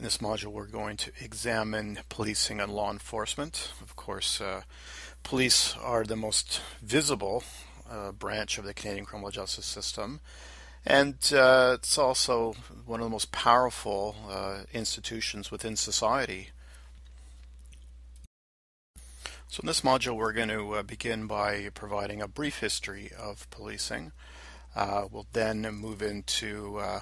In this module, we're going to examine policing and law enforcement. Of course, police are the most visible branch of the Canadian criminal justice system, and it's also one of the most powerful institutions within society. So in this module, we're going to begin by providing a brief history of policing. We'll then move into a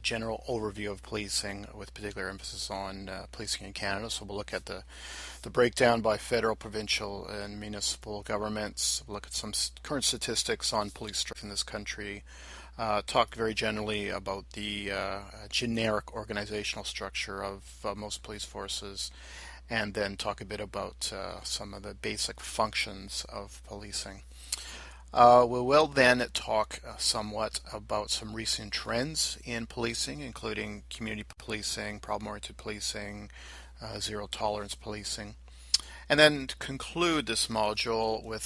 general overview of policing with particular emphasis on policing in Canada. So we'll look at the breakdown by federal, provincial, and municipal governments. We'll look at some current statistics on police strength in this country. Talk very generally about the generic organizational structure of most police forces, and then talk a bit about some of the basic functions of policing. We will then talk somewhat about some recent trends in policing, including community policing, problem-oriented policing, zero-tolerance policing, and then conclude this module with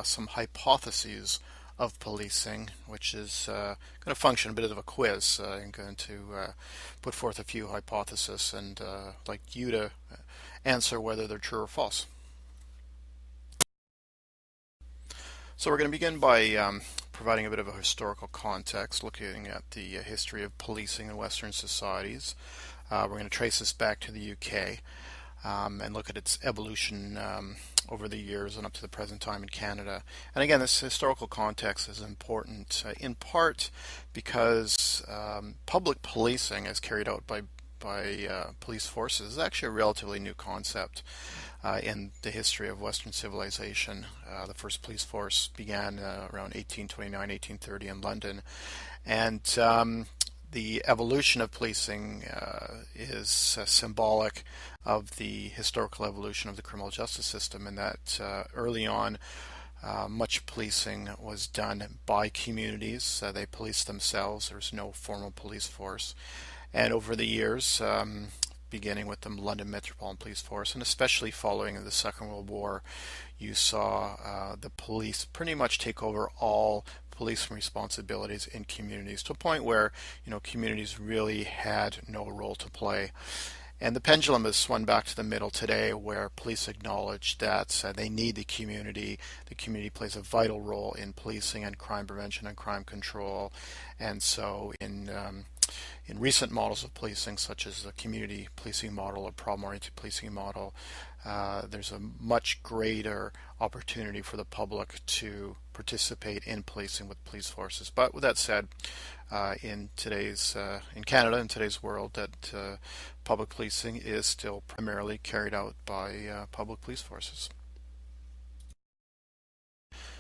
some hypotheses of policing, which is going to function a bit of a quiz. I'm going to put forth a few hypotheses and like you to answer whether they're true or false. So we're going to begin by providing a bit of a historical context, looking at the history of policing in Western societies. We're going to trace this back to the UK and look at its evolution over the years and up to the present time in Canada. And again, this historical context is important in part because public policing as carried out by police forces is actually a relatively new concept in the history of Western civilization. The first police force began around 1829, 1830 in London, and the evolution of policing is symbolic of the historical evolution of the criminal justice system, in that early on much policing was done by communities. They policed themselves. There was no formal police force. And over the years, beginning with the London Metropolitan Police Force, and especially following the Second World War, you saw the police pretty much take over all policing responsibilities in communities, to a point where communities really had no role to play. And the pendulum has swung back to the middle today, where police acknowledge that they need the community. The community plays a vital role in policing and crime prevention and crime control. And so in recent models of policing, such as the community policing model or problem-oriented policing model, there's a much greater opportunity for the public to participate in policing with police forces. But with that said, in Canada, in today's world, that public policing is still primarily carried out by public police forces.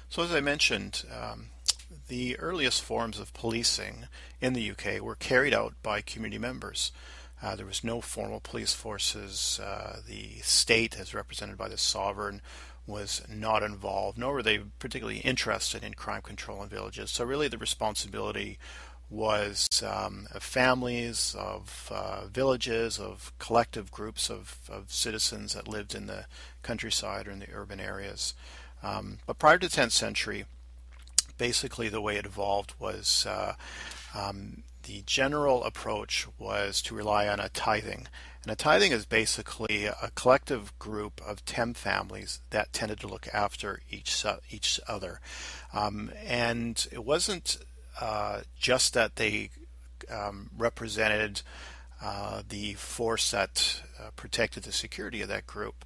So as I mentioned, the earliest forms of policing in the UK were carried out by community members. There was no formal police forces. The state, as represented by the sovereign, was not involved, nor were they particularly interested in crime control in villages. So really the responsibility was of families, of villages, of collective groups of citizens that lived in the countryside or in the urban areas. But prior to the 10th century, basically the way it evolved was the general approach was to rely on a tithing. And a tithing is basically a collective group of 10 families that tended to look after each other. And it wasn't just that they represented the force that protected the security of that group.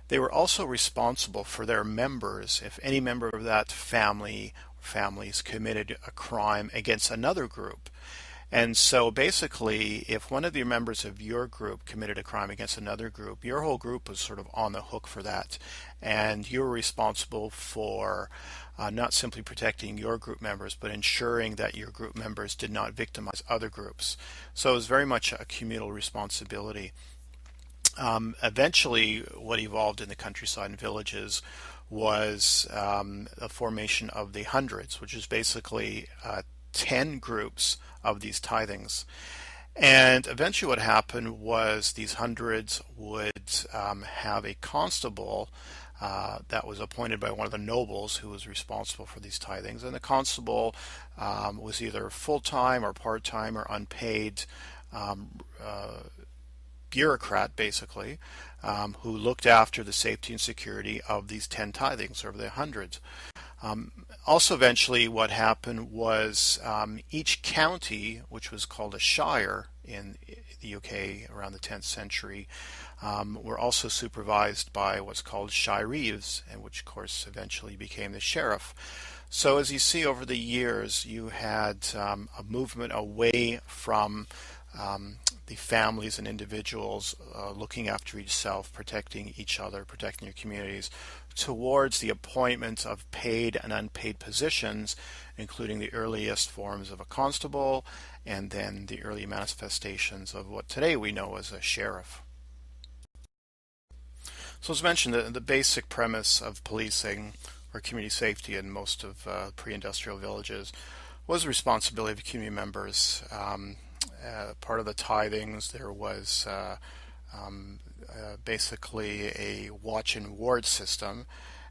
They were also responsible for their members. If any member of that families committed a crime against another group. And so basically, if one of the members of your group committed a crime against another group, your whole group was sort of on the hook for that. And you were responsible for not simply protecting your group members, but ensuring that your group members did not victimize other groups. So it was very much a communal responsibility. Eventually, what evolved in the countryside and villages was the formation of the hundreds, which is basically 10 groups of these tithings. And eventually what happened was these hundreds would have a constable that was appointed by one of the nobles who was responsible for these tithings. And the constable was either full-time or part-time or unpaid bureaucrat, basically, who looked after the safety and security of these 10 tithings over the hundreds. Also, eventually, what happened was each county, which was called a shire in the UK around the 10th century, were also supervised by what's called shireves, and which, of course, eventually became the sheriff. So, as you see over the years, you had a movement away from the families and individuals looking after each self, protecting each other, protecting your communities, towards the appointment of paid and unpaid positions, including the earliest forms of a constable and then the early manifestations of what today we know as a sheriff. So as mentioned, the basic premise of policing or community safety in most of pre-industrial villages was the responsibility of community members. Part of the tithings, there was basically a watch and ward system,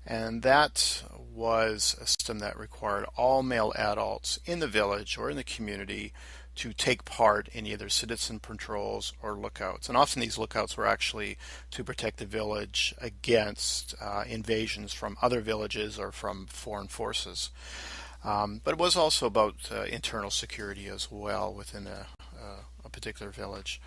and that was a system that required all male adults in the village or in the community to take part in either citizen patrols or lookouts. And often these lookouts were actually to protect the village against invasions from other villages or from foreign forces. But it was also about internal security as well within a particular village.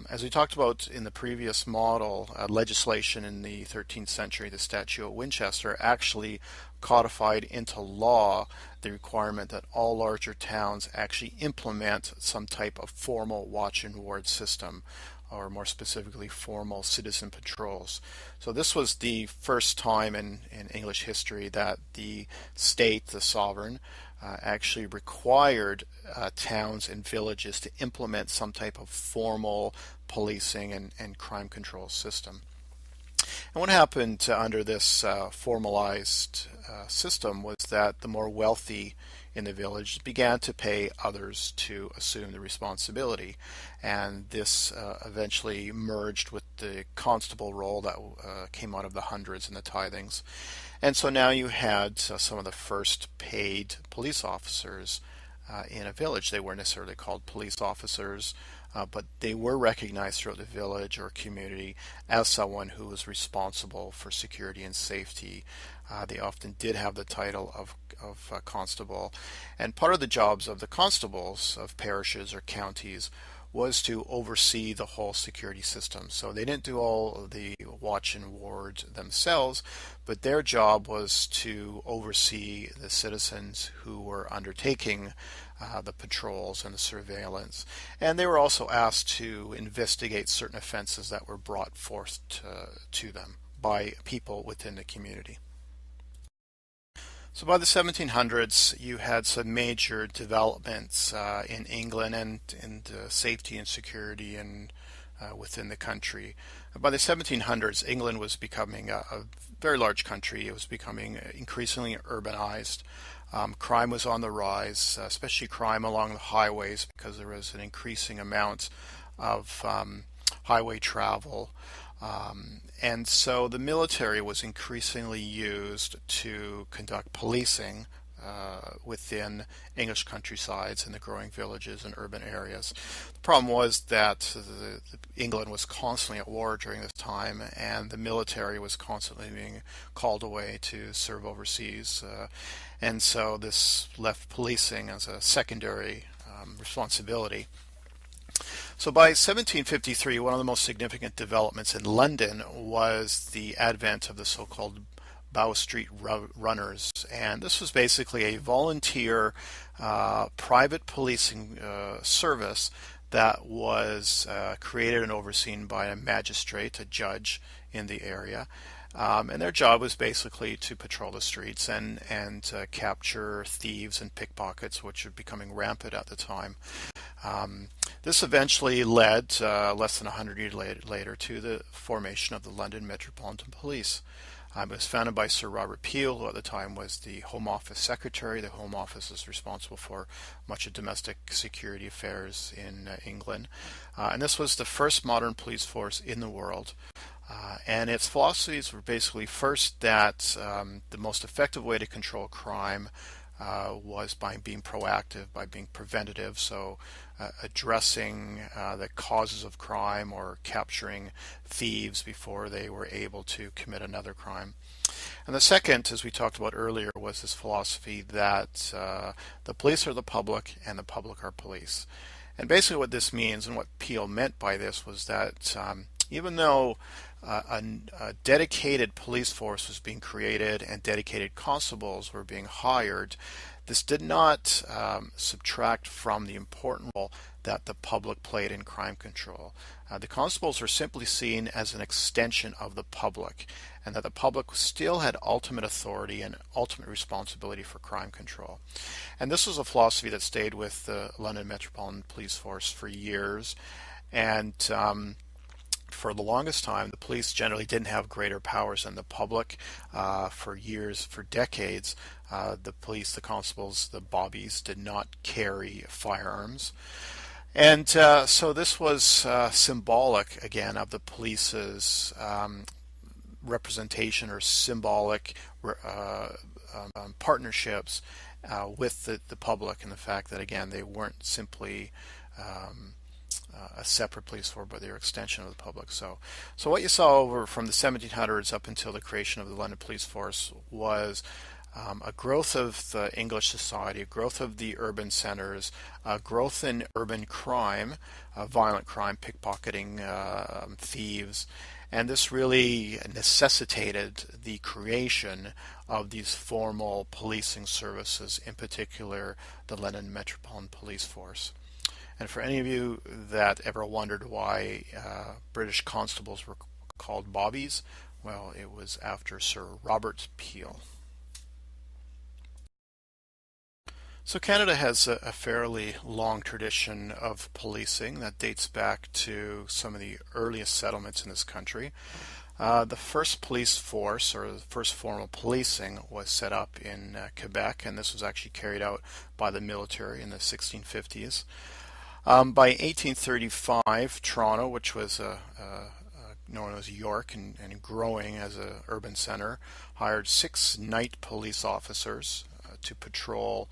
As we talked about in the previous model, legislation in the 13th century, the Statute of Winchester, actually codified into law the requirement that all larger towns actually implement some type of formal watch and ward system, or more specifically formal citizen patrols. So this was the first time in English history that the state, the sovereign, actually required towns and villages to implement some type of formal policing and crime control system. And what happened under this formalized system was that the more wealthy in the village began to pay others to assume the responsibility, and this eventually merged with the constable role that came out of the hundreds and the tithings. And so now you had some of the first paid police officers in a village. They weren't necessarily called police officers, but they were recognized throughout the village or community as someone who was responsible for security and safety. They often did have the title of constable. And part of the jobs of the constables of parishes or counties was to oversee the whole security system. So they didn't do all the watch and ward themselves, but their job was to oversee the citizens who were undertaking the patrols and the surveillance. And they were also asked to investigate certain offenses that were brought forth to them by people within the community. So by the 1700s, you had some major developments in England and in safety and security and within the country. By the 1700s, England was becoming a very large country. It was becoming increasingly urbanized. Crime was on the rise, especially crime along the highways, because there was an increasing amount of highway travel. And so the military was increasingly used to conduct policing within English countrysides and the growing villages and urban areas. The problem was that England was constantly at war during this time, and the military was constantly being called away to serve overseas. And so this left policing as a secondary responsibility. So by 1753, one of the most significant developments in London was the advent of the so-called Bow Street Runners, and this was basically a volunteer private policing service that was created and overseen by a magistrate, a judge in the area. And their job was basically to patrol the streets and capture thieves and pickpockets, which were becoming rampant at the time. This eventually led, less than 100 years later, to the formation of the London Metropolitan Police. It was founded by Sir Robert Peel, who at the time was the Home Office Secretary. The Home Office is responsible for much of domestic security affairs in England. And this was the first modern police force in the world. And its philosophies were basically first that the most effective way to control crime was by being proactive, by being preventative, so addressing the causes of crime or capturing thieves before they were able to commit another crime. And the second, as we talked about earlier, was this philosophy that the police are the public and the public are police. And basically what this means, and what Peel meant by this, was that even though a dedicated police force was being created and dedicated constables were being hired, this did not subtract from the important role that the public played in crime control. The constables were simply seen as an extension of the public, and that the public still had ultimate authority and ultimate responsibility for crime control. And this was a philosophy that stayed with the London Metropolitan Police Force for years, and for the longest time, the police generally didn't have greater powers than the public. For years, for decades, the police, the constables, the bobbies did not carry firearms. And so this was symbolic, again, of the police's representation or symbolic partnerships with the public, and the fact that, again, they weren't simply a separate police force, but they were extension of the public. So what you saw over from the 1700s up until the creation of the London Police Force was a growth of the English society, a growth of the urban centers, a growth in urban crime, violent crime, pickpocketing, thieves, and this really necessitated the creation of these formal policing services, in particular the London Metropolitan Police Force. And for any of you that ever wondered why British constables were called bobbies, well, it was after Sir Robert Peel. So Canada has a fairly long tradition of policing that dates back to some of the earliest settlements in this country. The first police force, or the first formal policing, was set up in Quebec, and this was actually carried out by the military in the 1650s. By 1835, Toronto, which was known as York and growing as an urban center, hired 6 night police officers to patrol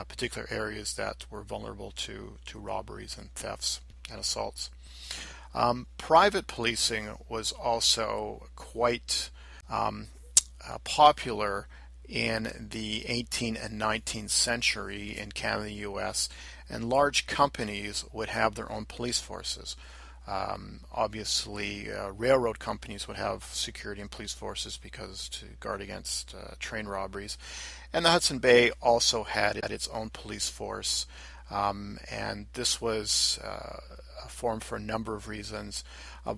particular areas that were vulnerable to robberies and thefts and assaults. Private policing was also quite popular in the 18th and 19th century in Canada and the US, and large companies would have their own police forces. Obviously, railroad companies would have security and police forces because to guard against train robberies. And the Hudson Bay also had its own police force, and this was formed for a number of reasons,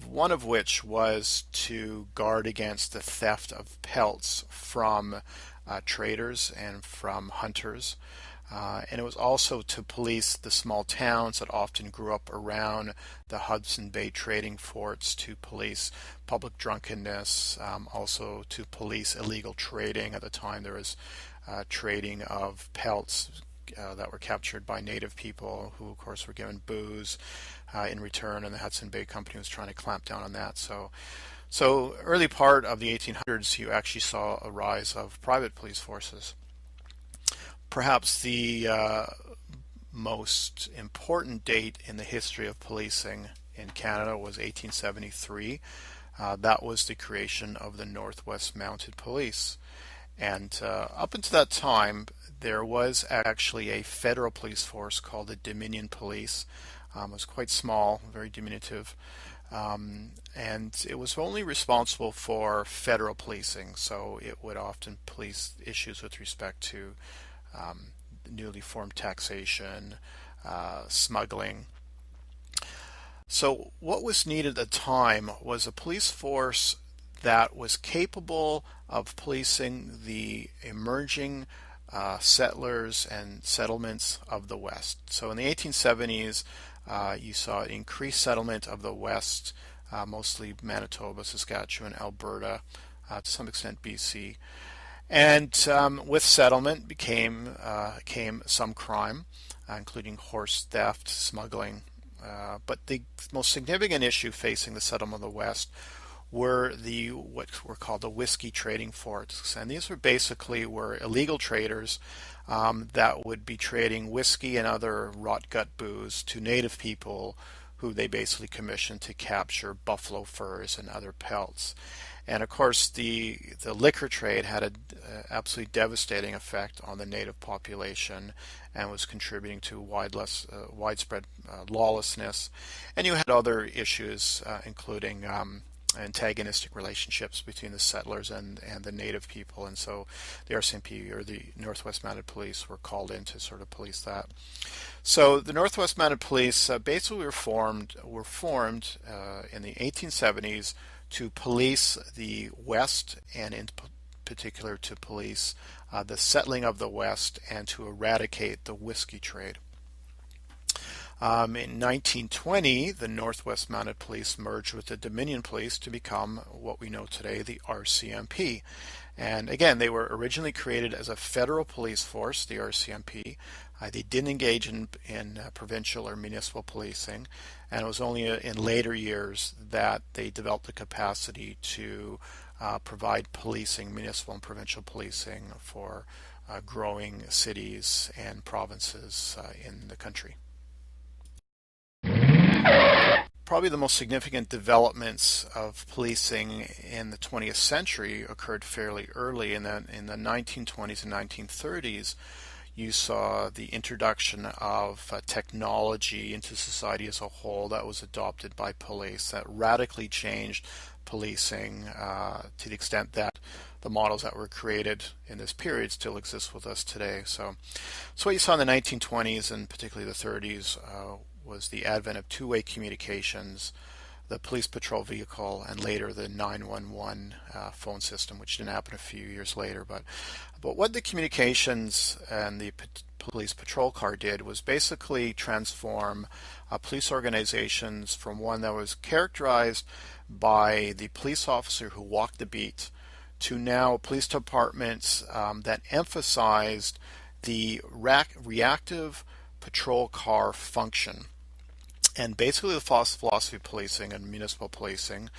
one of which was to guard against the theft of pelts from traders and from hunters. And it was also to police the small towns that often grew up around the Hudson Bay trading forts, to police public drunkenness, also to police illegal trading. At the time, there was trading of pelts that were captured by native people who, of course, were given booze in return, and the Hudson Bay Company was trying to clamp down on that. So early part of the 1800s, you actually saw a rise of private police forces. Perhaps the most important date in the history of policing in Canada was 1873. That was the creation of the Northwest Mounted Police. And up until that time, there was actually a federal police force called the Dominion Police. It was quite small, very diminutive. And it was only responsible for federal policing, so it would often police issues with respect to newly formed taxation, smuggling. So what was needed at the time was a police force that was capable of policing the emerging settlers and settlements of the West. So in the 1870s, you saw increased settlement of the West, mostly Manitoba, Saskatchewan, Alberta, to some extent BC. And with settlement came some crime, including horse theft, smuggling. But the most significant issue facing the settlement of the West were what were called the whiskey trading forts, and these were illegal traders that would be trading whiskey and other rot gut booze to native people who they basically commissioned to capture buffalo furs and other pelts. And of course, the liquor trade had an absolutely devastating effect on the native population and was contributing to widespread lawlessness. And you had other issues, including antagonistic relationships between the settlers and the native people. And so the RCMP, or the Northwest Mounted Police, were called in to sort of police that. So the Northwest Mounted Police basically were formed in the 1870s to police the West, and in particular to police the settling of the West and to eradicate the whiskey trade. In 1920, the Northwest Mounted Police merged with the Dominion Police to become what we know today, the RCMP. And again, they were originally created as a federal police force, the RCMP. They didn't engage in provincial or municipal policing, and it was only in later years that they developed the capacity to provide policing, municipal and provincial policing, for growing cities and provinces in the country. Probably the most significant developments of policing in the 20th century occurred fairly early. In the 1920s and 1930s, you saw the introduction of technology into society as a whole that was adopted by police that radically changed policing to the extent that the models that were created in this period still exist with us today. So what you saw in the 1920s and particularly the 30s was the advent of two-way communications, the police patrol vehicle, and later the 911 phone system, which didn't happen a few years later. But what the communications and the police patrol car did was basically transform police organizations from one that was characterized by the police officer who walked the beat to now police departments that emphasized the reactive patrol car function. And basically the philosophy of policing and municipal policing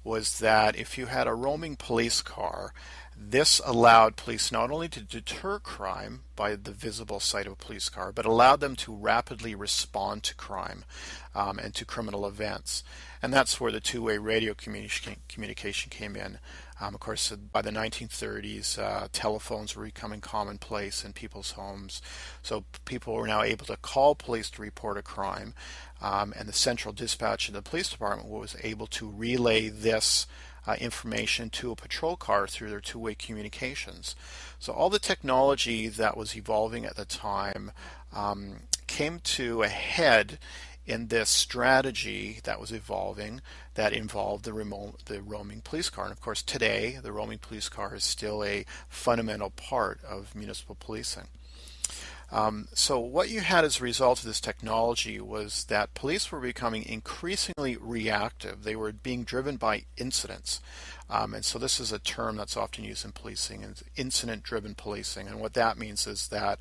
was that if you had a roaming police car, this allowed police not only to deter crime by the visible sight of a police car, but allowed them to rapidly respond to crime and to criminal events. And that's where the two-way radio communication came in. Of course, by the 1930s, telephones were becoming commonplace in people's homes. So people were now able to call police to report a crime. And the central dispatch of the police department was able to relay this information to a patrol car through their two-way communications. So all the technology that was evolving at the time came to a head in this strategy that was evolving that involved the roaming police car. And of course today the roaming police car is still a fundamental part of municipal policing. So what you had as a result of this technology was that police were becoming increasingly reactive. They were being driven by incidents. And so this is a term that's often used in policing, is incident-driven policing. And what that means is that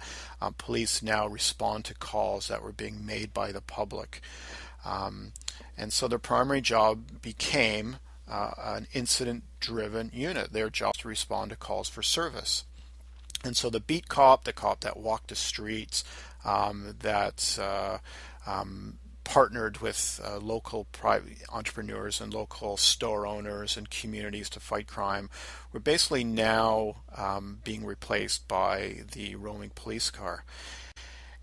police now respond to calls that were being made by the public. And so their primary job became an incident-driven unit. Their job was to respond to calls for service. And so the beat cop, the cop that walked the streets, that partnered with local private entrepreneurs and local store owners and communities to fight crime, were basically now being replaced by the roaming police car.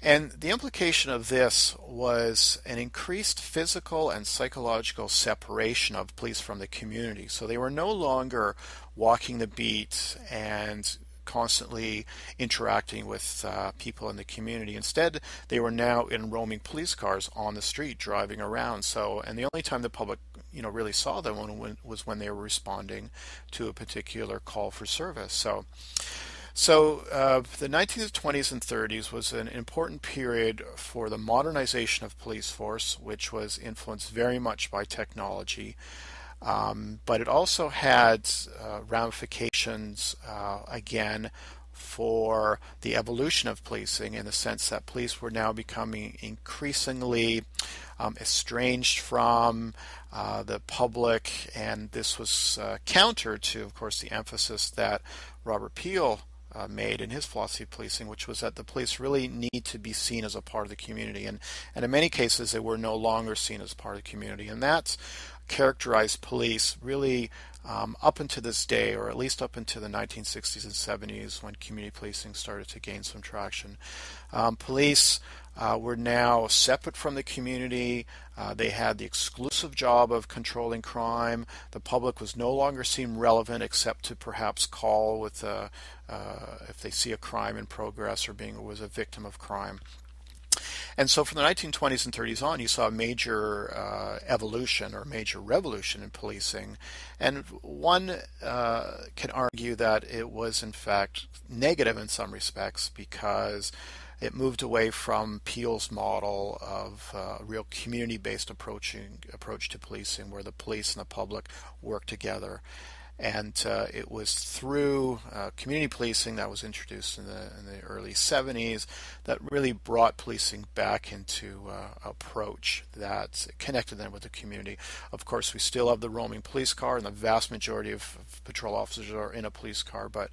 And the implication of this was an increased physical and psychological separation of police from the community. So they were no longer walking the beat and constantly interacting with people in the community. Instead, they were now in roaming police cars on the street driving around. So, and the only time the public, really saw them was when they were responding to a particular call for service. So the 1920s and 30s was an important period for the modernization of police force, which was influenced very much by technology. But it also had ramifications, again, for the evolution of policing, in the sense that police were now becoming increasingly estranged from the public, and this was counter to, of course, the emphasis that Robert Peel made in his philosophy of policing, which was that the police really need to be seen as a part of the community. And in many cases, they were no longer seen as part of the community. And that's characterized police really up until this day, or at least up into the 1960s and 70s, when community policing started to gain some traction. Police were now separate from the community. They had the exclusive job of controlling crime. The public was no longer seen relevant except to perhaps call with if they see a crime in progress or was a victim of crime. And so from the 1920s and 30s on, you saw a major evolution or major revolution in policing. And one can argue that it was in fact negative in some respects, because it moved away from Peel's model of a real community-based approach to policing, where the police and the public work together. And it was through community policing that was introduced in the early 70s that really brought policing back into approach that connected them with the community. Of course, we still have the roaming police car, and the vast majority of patrol officers are in a police car, but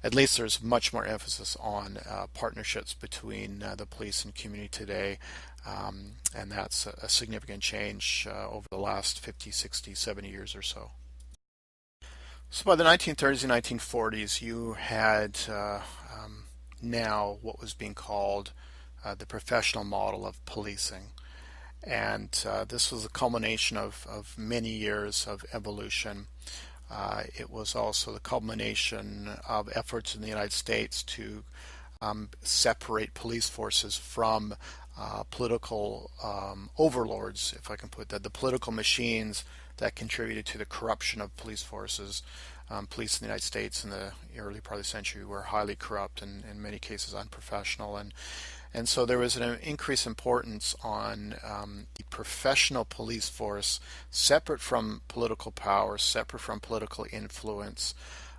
at least there's much more emphasis on partnerships between the police and community today. And that's a significant change over the last 50, 60, 70 years or so. So by the 1930s and 1940s, you had now what was being called the professional model of policing. And this was a culmination of many years of evolution. It was also the culmination of efforts in the United States to separate police forces from political overlords, if I can put that, the political machines that contributed to the corruption of police forces. Police in the United States in the early part of the century were highly corrupt and in many cases unprofessional, and so there was an increased importance on the professional police force, separate from political power, separate from political influence.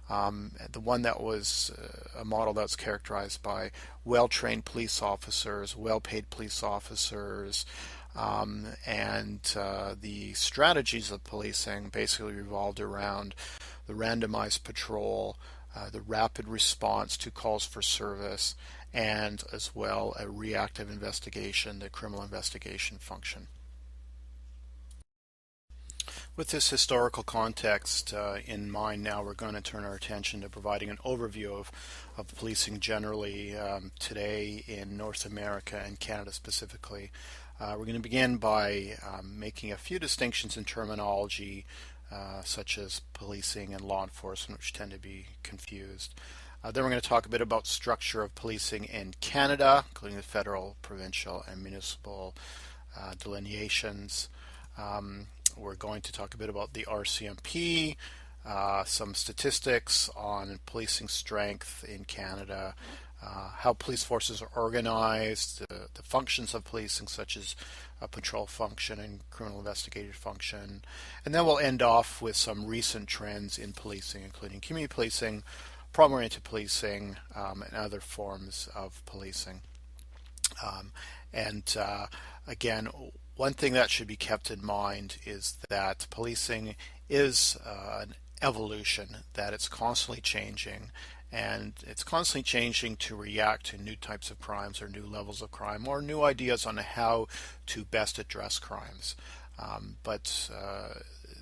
The one that was a model that's characterized by well-trained police officers, well-paid police officers, and the strategies of policing basically revolved around the randomized patrol, the rapid response to calls for service, and as well a reactive investigation, the criminal investigation function. With this historical context in mind now, we're going to turn our attention to providing an overview of policing generally today in North America and Canada specifically. We're going to begin by making a few distinctions in terminology such as policing and law enforcement, which tend to be confused. Then we're going to talk a bit about structure of policing in Canada, including the federal, provincial, and municipal delineations. We're going to talk a bit about the RCMP, some statistics on policing strength in Canada, how police forces are organized, the functions of policing such as a patrol function and criminal investigative function, and then we'll end off with some recent trends in policing, including community policing, problem-oriented policing, and other forms of policing. Again, one thing that should be kept in mind is that policing is an evolution, that it's constantly changing, and it's constantly changing to react to new types of crimes or new levels of crime or new ideas on how to best address crimes. But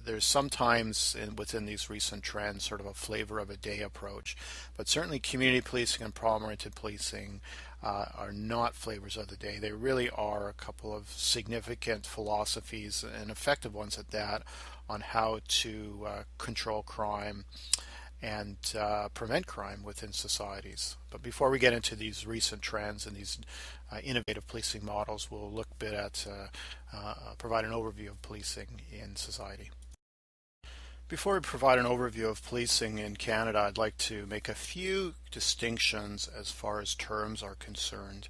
there's sometimes within these recent trends sort of a flavor of a day approach, but certainly community policing and problem-oriented policing are not flavors of the day. They really are a couple of significant philosophies, and effective ones at that, on how to control crime and prevent crime within societies. But before we get into these recent trends and these innovative policing models, we'll look a bit at provide an overview of policing in society. Before we provide an overview of policing in Canada, I'd like to make a few distinctions as far as terms are concerned.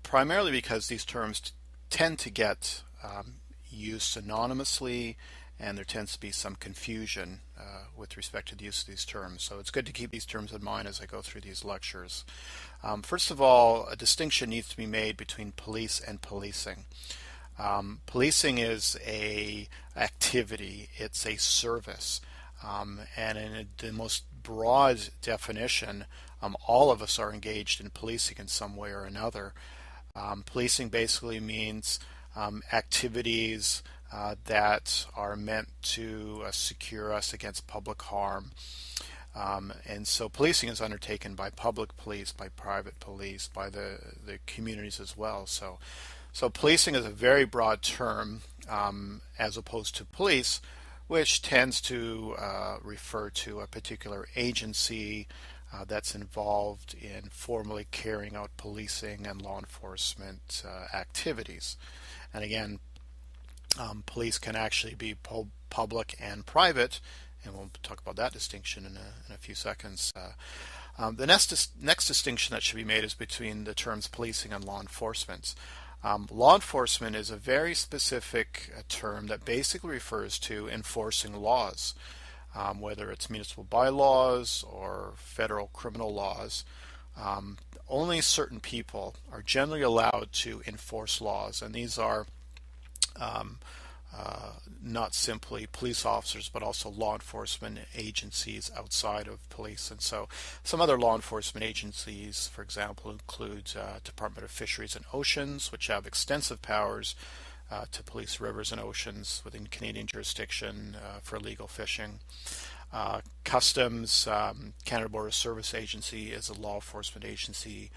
Primarily because these terms tend to get used synonymously, and there tends to be some confusion with respect to the use of these terms. So it's good to keep these terms in mind as I go through these lectures. First of all, a distinction needs to be made between police and policing. Policing is a activity, it's a service, and in the most broad definition, all of us are engaged in policing in some way or another. Policing basically means activities that are meant to secure us against public harm. And so policing is undertaken by public police, by private police, by the communities as well. So policing is a very broad term as opposed to police, which tends to refer to a particular agency that's involved in formally carrying out policing and law enforcement activities. And again, police can actually be public and private, and we'll talk about that distinction in a few seconds. The next distinction that should be made is between the terms policing and law enforcement. Law enforcement is a very specific term that basically refers to enforcing laws, whether it's municipal bylaws or federal criminal laws. Only certain people are generally allowed to enforce laws, and these are not simply police officers, but also law enforcement agencies outside of police. And so some other law enforcement agencies, for example, include Department of Fisheries and Oceans, which have extensive powers to police rivers and oceans within Canadian jurisdiction for illegal fishing. Customs, Canada Border Service Agency is a law enforcement agency.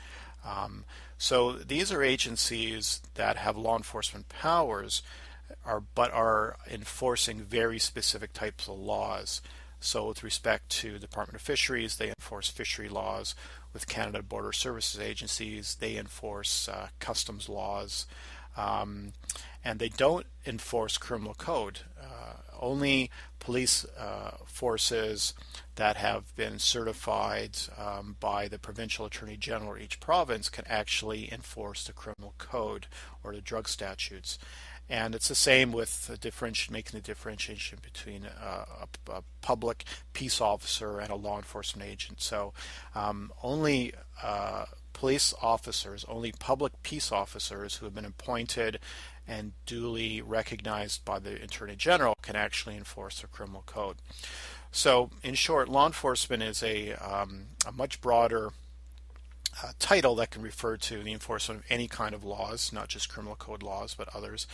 So these are agencies that have law enforcement powers, but are enforcing very specific types of laws. So with respect to the Department of Fisheries, they enforce fishery laws. With Canada Border Services agencies, they enforce customs laws. And they don't enforce criminal code. Only police forces that have been certified by the provincial attorney general of each province can actually enforce the criminal code or the drug statutes. And it's the same with making the differentiation between a public peace officer and a law enforcement agent. So only police officers, only public peace officers who have been appointed and duly recognized by the Attorney General can actually enforce the criminal code. So in short, law enforcement is a much broader title that can refer to the enforcement of any kind of laws, not just criminal code laws, but others,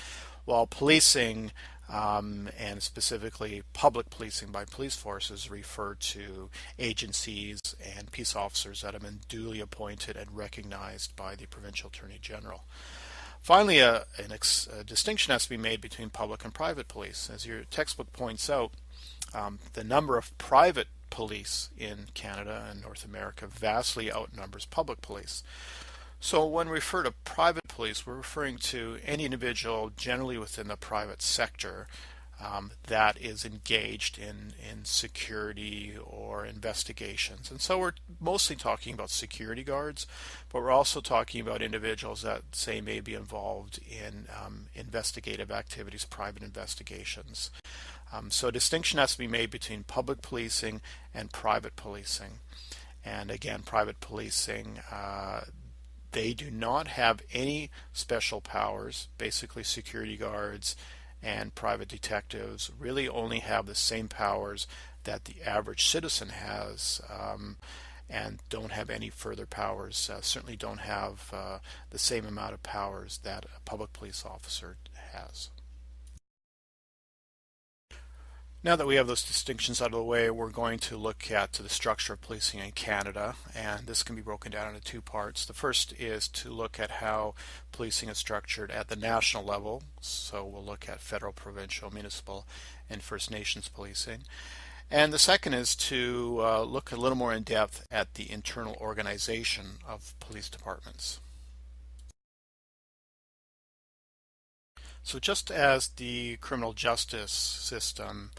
while policing, and specifically public policing by police forces, refer to agencies and peace officers that have been duly appointed and recognized by the provincial attorney general. Finally, a distinction has to be made between public and private police. As your textbook points out, the number of private police in Canada and North America vastly outnumbers public police. So when we refer to private police, we're referring to any individual generally within the private sector that is engaged in security or investigations. And so we're mostly talking about security guards, but we're also talking about individuals that, say, may be involved in investigative activities, private investigations. So a distinction has to be made between public policing and private policing. And again, private policing, they do not have any special powers. Basically, security guards and private detectives really only have the same powers that the average citizen has, and don't have any further powers, certainly don't have the same amount of powers that a public police officer has. Now that we have those distinctions out of the way, we're going to look at the structure of policing in Canada, and this can be broken down into two parts. The first is to look at how policing is structured at the national level, so we'll look at federal, provincial, municipal, and First Nations policing. And the second is to look a little more in depth at the internal organization of police departments. So just as the criminal justice system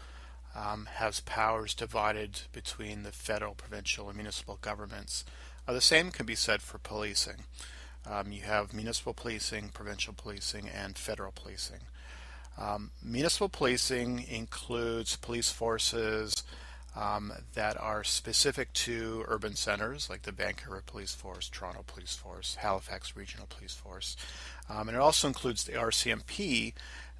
has powers divided between the federal, provincial, and municipal governments, the same can be said for policing. You have municipal policing, provincial policing, and federal policing. Municipal policing includes police forces that are specific to urban centers like the Vancouver Police Force, Toronto Police Force, Halifax Regional Police Force. And it also includes the RCMP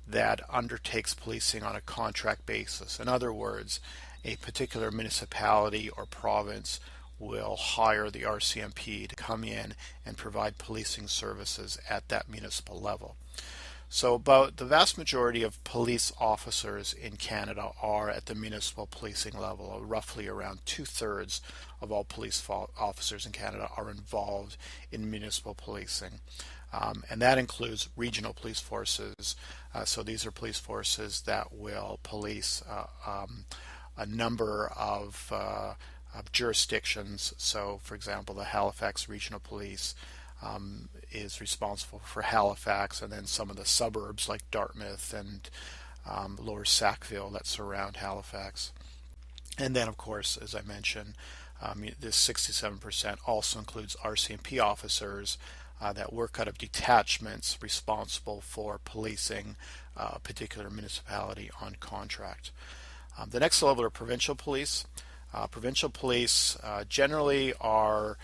that undertakes policing on a contract basis. In other words, a particular municipality or province will hire the RCMP to come in and provide policing services at that municipal level. So about the vast majority of police officers in Canada are at the municipal policing level. Roughly around 2/3 of all police officers in Canada are involved in municipal policing. And that includes regional police forces. So these are police forces that will police a number of jurisdictions. So for example, the Halifax Regional Police is responsible for Halifax and then some of the suburbs like Dartmouth and Lower Sackville that surround Halifax. And then, of course, as I mentioned, this 67% also includes RCMP officers that work out of detachments responsible for policing a particular municipality on contract. The next level are provincial police. Provincial police generally are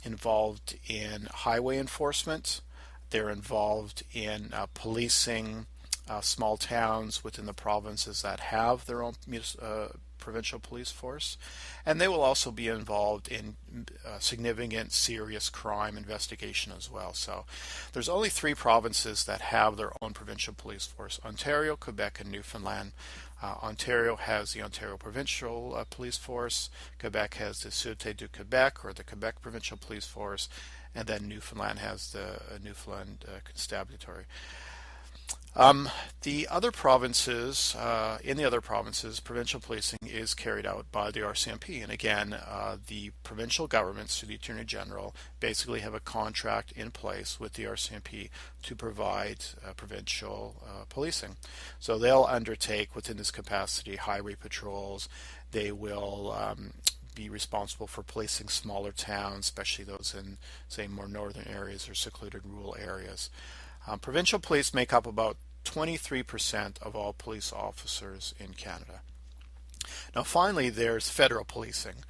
involved in highway enforcement. They're involved in policing small towns within the provinces that have their own provincial police force. And they will also be involved in significant serious crime investigation as well. So there's only 3 provinces that have their own provincial police force: Ontario, Quebec, and Newfoundland. Ontario has the Ontario Provincial Police Force. Quebec has the Sûreté du Québec, or the Quebec Provincial Police Force, and then Newfoundland has the Newfoundland Constabulary. The other provinces, in the other provinces, provincial policing is carried out by the RCMP. And again, the provincial governments, through the Attorney General, basically have a contract in place with the RCMP to provide provincial policing. So they'll undertake, within this capacity, highway patrols. They will be responsible for policing smaller towns, especially those in, say, more northern areas or secluded rural areas. Provincial police make up about 23% of all police officers in Canada. Now finally, there's federal policing,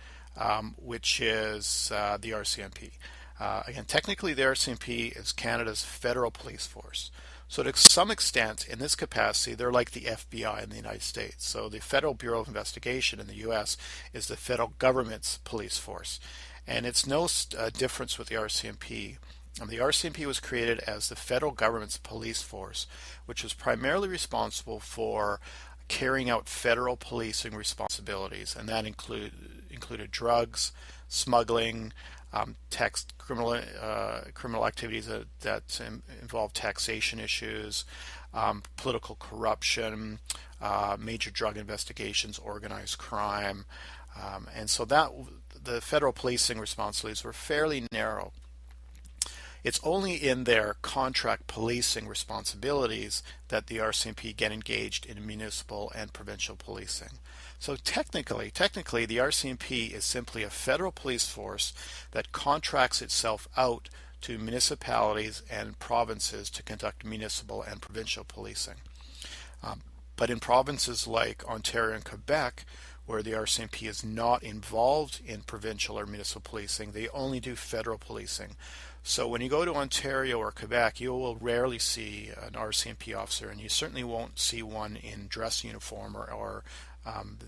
which is the RCMP. Again, technically the RCMP is Canada's federal police force. So to some extent, in this capacity, they're like the FBI in the United States. So the Federal Bureau of Investigation in the US is the federal government's police force. And it's no difference with the RCMP. The RCMP was created as the federal government's police force, which was primarily responsible for carrying out federal policing responsibilities, and that included drugs, smuggling, criminal activities that involve taxation issues, political corruption, major drug investigations, organized crime, and so that the federal policing responsibilities were fairly narrow. It's only in their contract policing responsibilities that the RCMP get engaged in municipal and provincial policing. So technically, the RCMP is simply a federal police force that contracts itself out to municipalities and provinces to conduct municipal and provincial policing. But in provinces like Ontario and Quebec, where the RCMP is not involved in provincial or municipal policing, they only do federal policing. So when you go to Ontario or Quebec, you will rarely see an RCMP officer, and you certainly won't see one in dress uniform or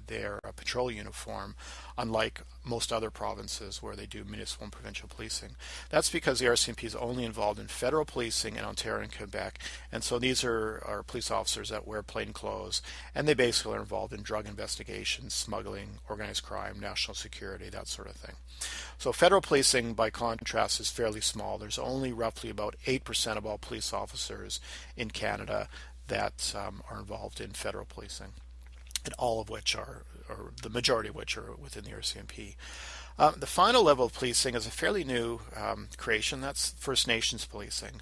their patrol uniform, unlike most other provinces where they do municipal and provincial policing. That's because the RCMP is only involved in federal policing in Ontario and Quebec, and so these are police officers that wear plain clothes, and they basically are involved in drug investigations, smuggling, organized crime, national security, that sort of thing. So federal policing, by contrast, is fairly small. There's only roughly about 8% of all police officers in Canada that are involved in federal policing, and all of which are, or the majority of which are within the RCMP. The final level of policing is a fairly new creation. That's First Nations policing.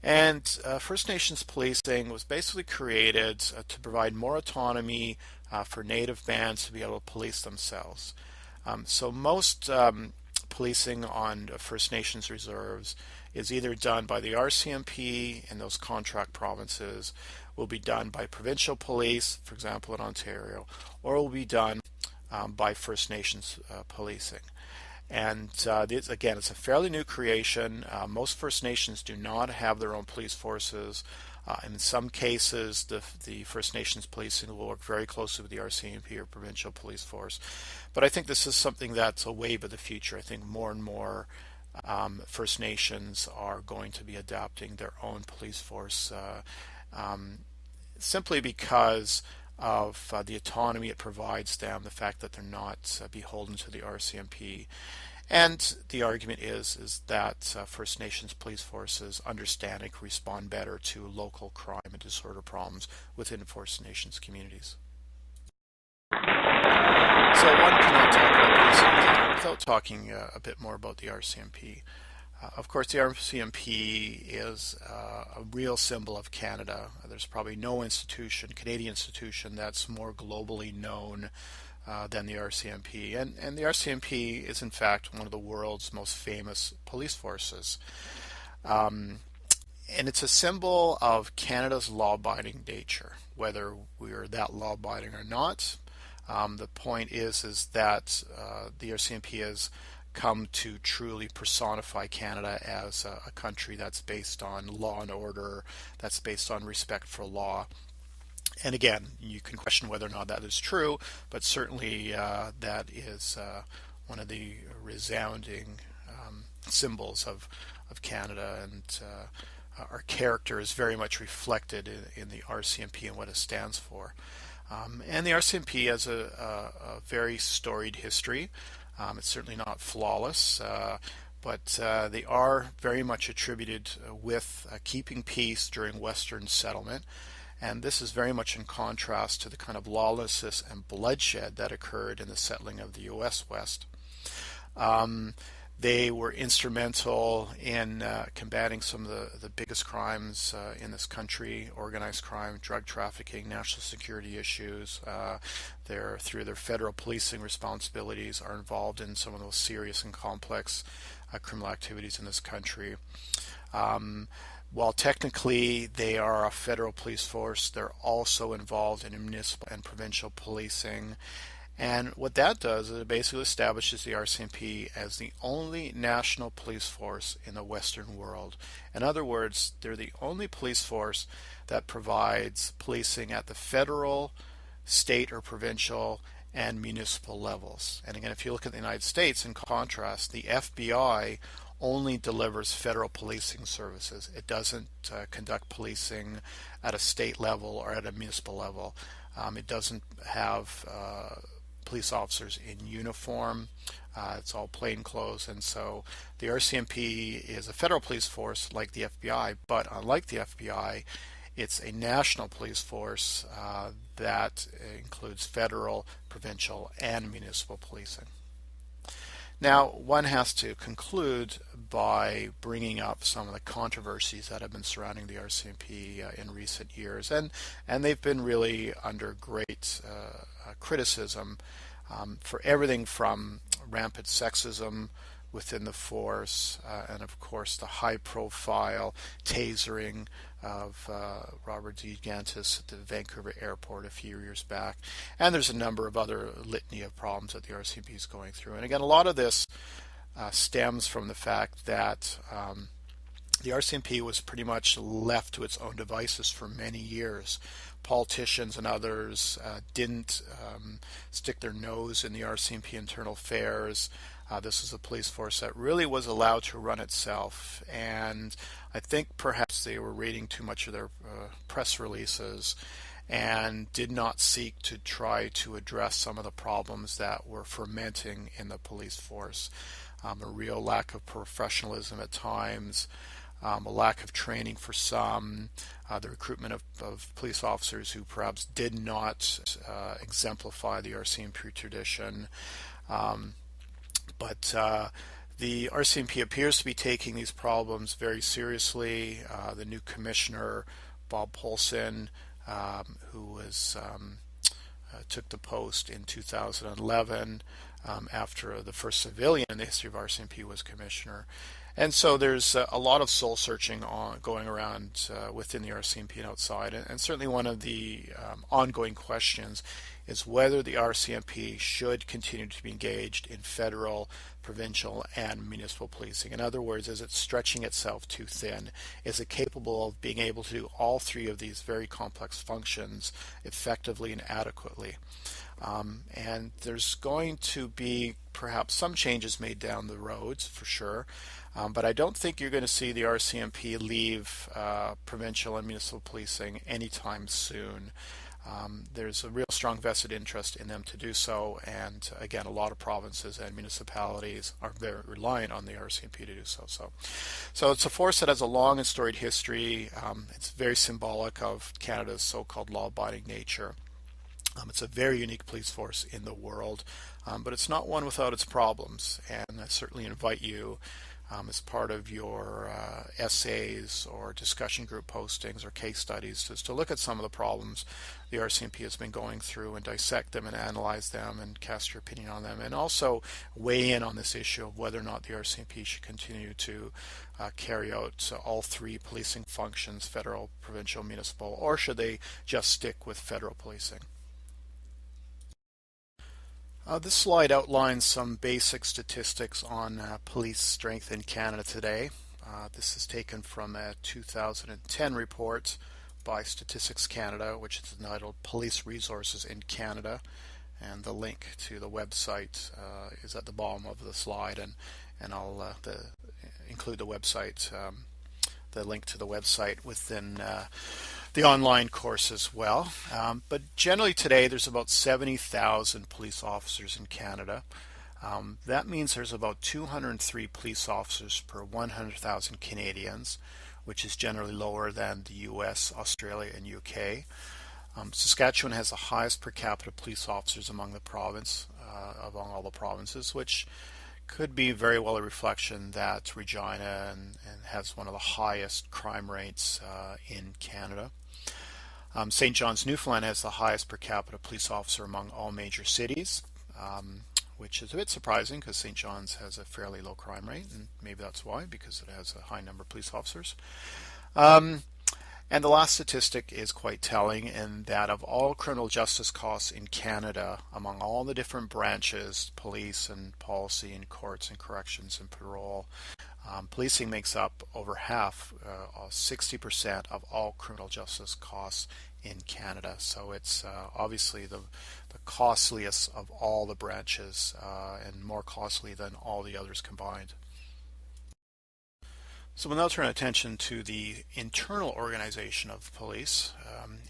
And First Nations policing was basically created to provide more autonomy for native bands to be able to police themselves. So most policing on First Nations reserves is either done by the RCMP in those contract provinces, will be done by provincial police, for example in Ontario, or will be done by First Nations policing. And again, it's a fairly new creation. Most First Nations do not have their own police forces. In some cases, the First Nations policing will work very closely with the RCMP or provincial police force. But I think this is something that's a wave of the future. I think more and more First Nations are going to be adopting their own police force simply because of the autonomy it provides them, the fact that they're not beholden to the RCMP. And the argument is that First Nations police forces understand and can respond better to local crime and disorder problems within First Nations communities. So one cannot talk about policing in Canada without talking a bit more about the RCMP. Of course, the RCMP is a real symbol of Canada. There's probably no institution, Canadian institution, that's more globally known than the RCMP. And the RCMP is, in fact, one of the world's most famous police forces. And it's a symbol of Canada's law-abiding nature, whether we're that law-abiding or not. The point is that the RCMP has come to truly personify Canada as a country that's based on law and order, that's based on respect for law. And again, you can question whether or not that is true, but certainly that is one of the resounding symbols of Canada, and our character is very much reflected in the RCMP and what it stands for. And the RCMP has a very storied history. It's certainly not flawless, but they are very much attributed with keeping peace during Western settlement. And this is very much in contrast to the kind of lawlessness and bloodshed that occurred in the settling of the U.S. West. They were instrumental in combating some of the biggest crimes in this country: organized crime, drug trafficking, national security issues. Through their federal policing responsibilities, are involved in some of those serious and complex criminal activities in this country. While technically they are a federal police force, they're also involved in municipal and provincial policing. And what that does is it basically establishes the RCMP as the only national police force in the Western world. In other words, they're the only police force that provides policing at the federal, state or provincial, and municipal levels. And again, if you look at the United States, in contrast, the FBI only delivers federal policing services. It doesn't conduct policing at a state level or at a municipal level. It doesn't have police officers in uniform. It's all plain clothes. And so the RCMP is a federal police force like the FBI, but unlike the FBI, it's a national police force that includes federal, provincial, and municipal policing. Now, one has to conclude by bringing up some of the controversies that have been surrounding the RCMP in recent years, and they've been really under great criticism for everything from rampant sexism within the force, and of course the high-profile tasering of Robert D. Gantis at the Vancouver airport a few years back. And there's a number of other litany of problems that the RCMP is going through. And again, a lot of this stems from the fact that the RCMP was pretty much left to its own devices for many years. Politicians and others didn't stick their nose in the RCMP internal affairs. This is a police force that really was allowed to run itself, and I think perhaps they were reading too much of their press releases and did not seek to try to address some of the problems that were fermenting in the police force. A real lack of professionalism at times, a lack of training for some, the recruitment of police officers who perhaps did not exemplify the RCMP tradition. But the RCMP appears to be taking these problems very seriously. The new commissioner, Bob Polson, who was took the post in 2011 after the first civilian in the history of RCMP was commissioner. And so there's a lot of soul searching going around within the RCMP and outside. And certainly one of the ongoing questions is whether the RCMP should continue to be engaged in federal, provincial, and municipal policing. In other words, is it stretching itself too thin? Is it capable of being able to do all three of these very complex functions effectively and adequately? And there's going to be perhaps some changes made down the road for sure. But I don't think you're going to see the RCMP leave provincial and municipal policing anytime soon. There's a real strong vested interest in them to do so, and again, a lot of provinces and municipalities are very reliant on the RCMP to do so. So it's a force that has a long and storied history. It's very symbolic of Canada's so-called law-abiding nature. It's a very unique police force in the world, but it's not one without its problems. And I certainly invite you, as part of your essays or discussion group postings or case studies, to look at some of the problems the RCMP has been going through and dissect them and analyze them and cast your opinion on them, and also weigh in on this issue of whether or not the RCMP should continue to carry out all three policing functions, federal, provincial, municipal, or should they just stick with federal policing. This slide outlines some basic statistics on police strength in Canada today. This is taken from a 2010 report by Statistics Canada, which is entitled Police Resources in Canada, and the link to the website is at the bottom of the slide, and I'll include the website, the link to the website within the online course as well. But generally today there's about 70,000 police officers in Canada. That means there's about 203 police officers per 100,000 Canadians, which is generally lower than the US, Australia, and UK. Saskatchewan has the highest per capita police officers among among all the provinces, which could be very well a reflection that Regina and has one of the highest crime rates in Canada. St. John's, Newfoundland has the highest per capita police officer among all major cities, which is a bit surprising because St. John's has a fairly low crime rate, and maybe that's why, because it has a high number of police officers. And the last statistic is quite telling in that of all criminal justice costs in Canada, among all the different branches, police and policy and courts and corrections and parole, policing makes up over half, 60% of all criminal justice costs in Canada. So it's obviously the costliest of all the branches, and more costly than all the others combined. So we'll now turn attention to the internal organization of police.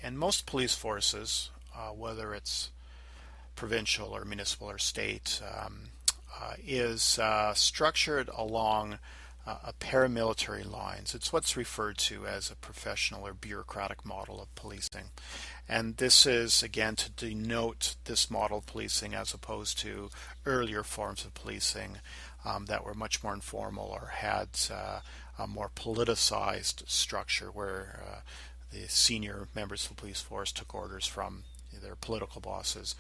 And most police forces, whether it's provincial or municipal or state, is structured along paramilitary lines. It's what's referred to as a professional or bureaucratic model of policing. And this is, again, to denote this model of policing as opposed to earlier forms of policing that were much more informal or had a more politicized structure where the senior members of the police force took orders from their political bosses.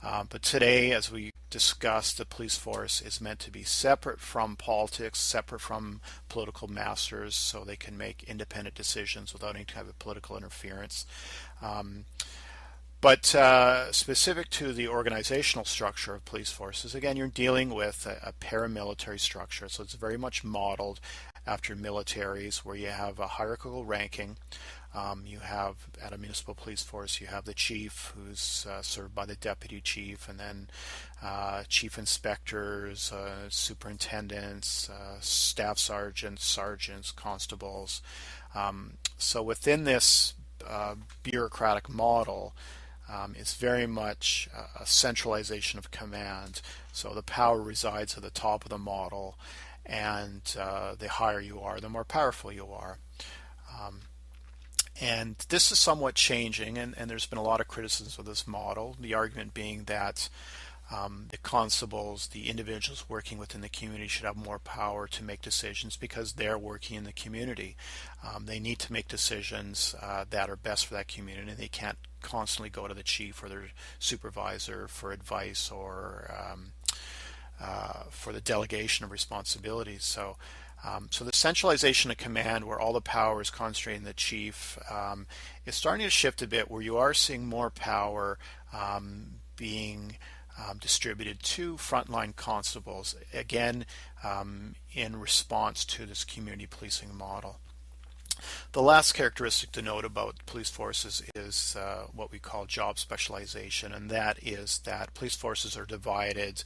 But today, as we discussed, the police force is meant to be separate from politics, separate from political masters, so they can make independent decisions without any type of political interference. But specific to the organizational structure of police forces, again, you're dealing with a paramilitary structure, so it's very much modeled after militaries where you have a hierarchical ranking. You have, at a municipal police force, you have the chief who's served by the deputy chief, and then chief inspectors, superintendents, staff sergeants, sergeants, constables. So within this bureaucratic model, it's very much a centralization of command. So the power resides at the top of the model, and the higher you are, the more powerful you are. And this is somewhat changing, and there's been a lot of criticism of this model, the argument being that the constables, the individuals working within the community, should have more power to make decisions because they're working in the community. They need to make decisions that are best for that community, and they can't constantly go to the chief or their supervisor for advice or for the delegation of responsibilities. So So the centralization of command, where all the power is concentrated in the chief, is starting to shift a bit, where you are seeing more power being distributed to frontline constables, again, in response to this community policing model. The last characteristic to note about police forces is what we call job specialization, and that is that police forces are divided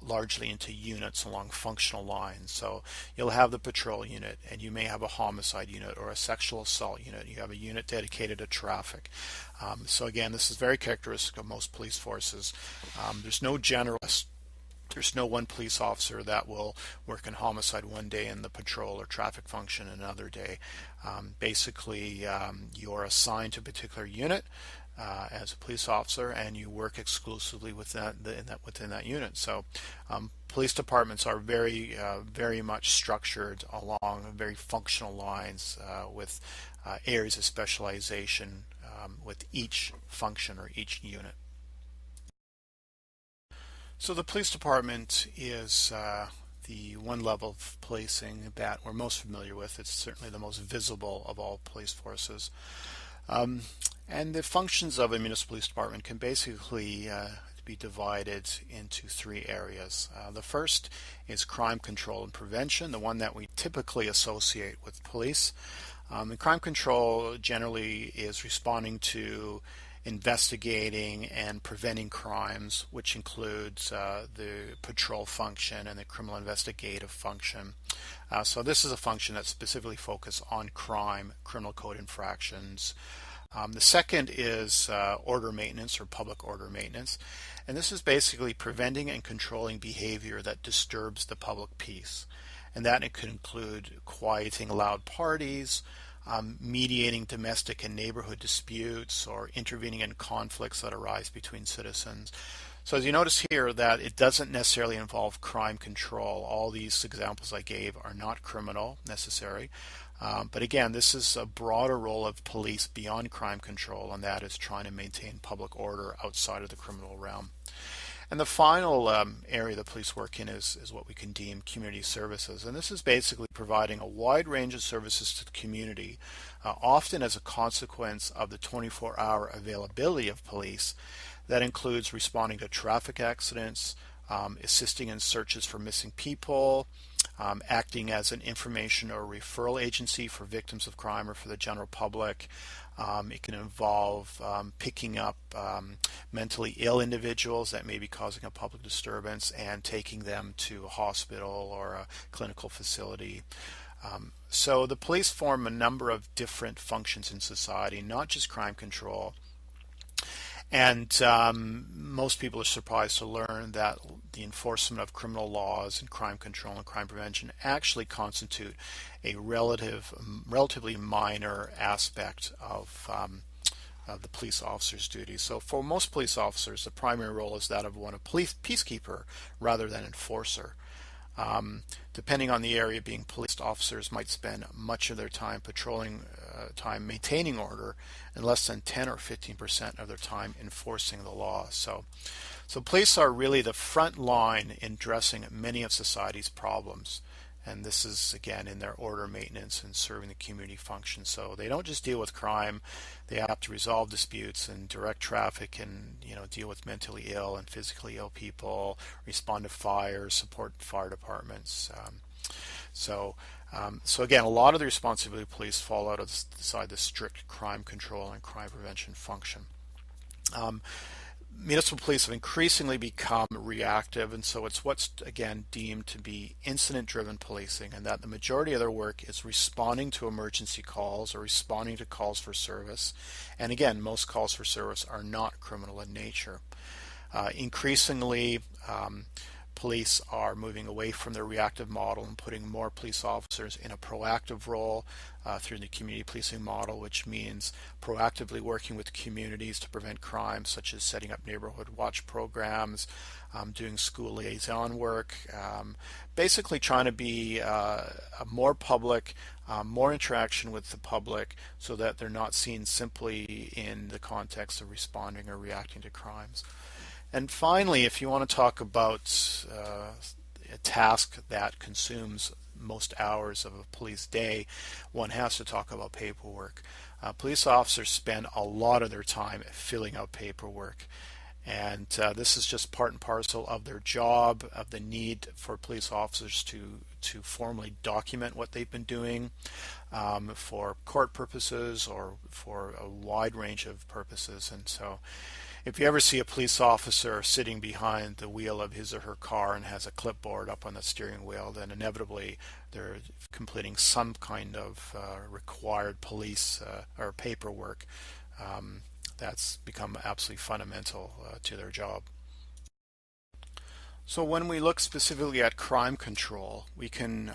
largely into units along functional lines. So you'll have the patrol unit, and you may have a homicide unit or a sexual assault unit. You have a unit dedicated to traffic. So again, this is very characteristic of most police forces. There's no generalist. There's no one police officer that will work in homicide one day and the patrol or traffic function another day. Basically, you're assigned to a particular unit as a police officer, and you work exclusively within that unit. So, police departments are very much structured along very functional lines with areas of specialization with each function or each unit. So the police department is the one level of policing that we're most familiar with. It's certainly the most visible of all police forces. And the functions of a municipal police department can basically be divided into three areas. The first is crime control and prevention, the one that we typically associate with police. And crime control generally is responding to investigating and preventing crimes, which includes the patrol function and the criminal investigative function. So this is a function that's specifically focused on crime, criminal code infractions. The second is order maintenance or public order maintenance, and this is basically preventing and controlling behavior that disturbs the public peace. And that it could include quieting loud parties, mediating domestic and neighborhood disputes, or intervening in conflicts that arise between citizens. So as you notice here, that it doesn't necessarily involve crime control. All these examples I gave are not criminal necessary. But again, this is a broader role of police beyond crime control, and that is trying to maintain public order outside of the criminal realm. And the final area the police work in is what we can deem community services. And this is basically providing a wide range of services to the community, often as a consequence of the 24-hour availability of police. That includes responding to traffic accidents, assisting in searches for missing people, acting as an information or referral agency for victims of crime or for the general public. It can involve picking up mentally ill individuals that may be causing a public disturbance and taking them to a hospital or a clinical facility. So the police form a number of different functions in society, not just crime control. And most people are surprised to learn that the enforcement of criminal laws and crime control and crime prevention actually constitute a relatively minor aspect of the police officer's duties. So for most police officers, the primary role is that of one of peacekeeper rather than enforcer. Depending on the area being policed, officers might spend much of their time patrolling, time maintaining order, and less than 10 or 15% of their time enforcing the law. So police are really the front line in addressing many of society's problems. And this is, again, in their order maintenance and serving the community function. So they don't just deal with crime. They have to resolve disputes and direct traffic and deal with mentally ill and physically ill people, respond to fires, support fire departments. So again, a lot of the responsibility of police fall outside the strict crime control and crime prevention function. Municipal police have increasingly become reactive, and so it's what's again deemed to be incident-driven policing, and that the majority of their work is responding to emergency calls or responding to calls for service. And again, most calls for service are not criminal in nature. Increasingly, police are moving away from their reactive model and putting more police officers in a proactive role through the community policing model, which means proactively working with communities to prevent crime, such as setting up neighborhood watch programs, doing school liaison work, basically trying to be more public, more interaction with the public, so that they're not seen simply in the context of responding or reacting to crimes. And finally, if you want to talk about a task that consumes most hours of a police day, one has to talk about paperwork. Police officers spend a lot of their time filling out paperwork. And this is just part and parcel of their job, of the need for police officers to formally document what they've been doing for court purposes or for a wide range of purposes. And so if you ever see a police officer sitting behind the wheel of his or her car and has a clipboard up on the steering wheel, then inevitably they're completing some kind of required police or paperwork that's become absolutely fundamental to their job. So when we look specifically at crime control, we can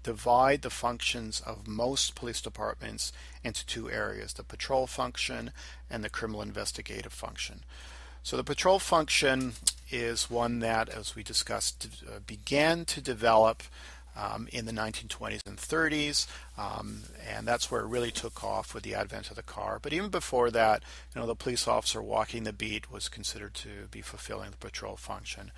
divide the functions of most police departments into two areas, the patrol function and the criminal investigative function. So the patrol function is one that, as we discussed, began to develop in the 1920s and 30s, and that's where it really took off with the advent of the car. But even before that, the police officer walking the beat was considered to be fulfilling the patrol function.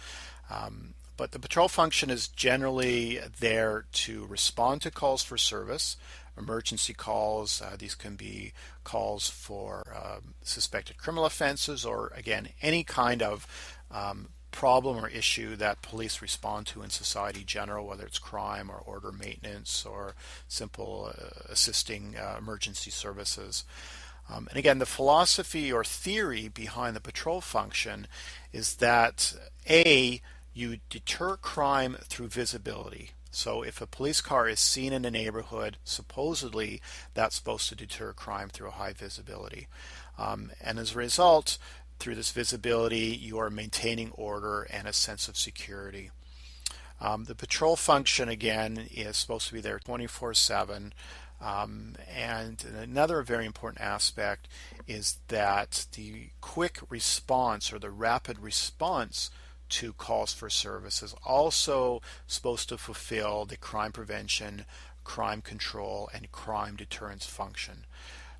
But the patrol function is generally there to respond to calls for service, emergency calls. These can be calls for suspected criminal offenses, or again, any kind of problem or issue that police respond to in society in general, whether it's crime or order maintenance or simple assisting emergency services. And again, the philosophy or theory behind the patrol function is that you deter crime through visibility. So if a police car is seen in a neighborhood, supposedly that's supposed to deter crime through a high visibility. And as a result, through this visibility, you are maintaining order and a sense of security. The patrol function, again, is supposed to be there 24/7. And another very important aspect is that the quick response or the rapid response to calls for service is also supposed to fulfill the crime prevention, crime control, and crime deterrence function.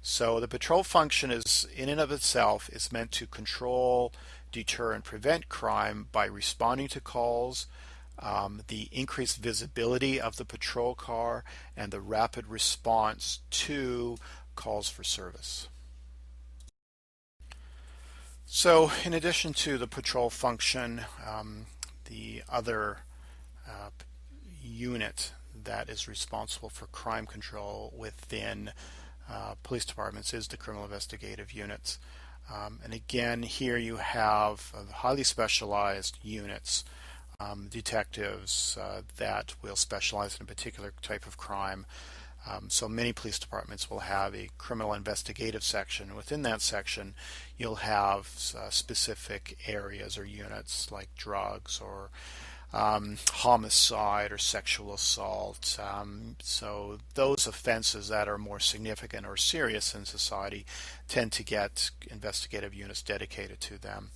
So the patrol function is, in and of itself, is meant to control, deter, and prevent crime by responding to calls, the increased visibility of the patrol car, and the rapid response to calls for service. So in addition to the patrol function, the other unit that is responsible for crime control within police departments is the criminal investigative units. And again, here you have highly specialized units, detectives that will specialize in a particular type of crime. So many police departments will have a criminal investigative section. Within that section, you'll have specific areas or units like drugs or homicide or sexual assault. So those offenses that are more significant or serious in society tend to get investigative units dedicated to them.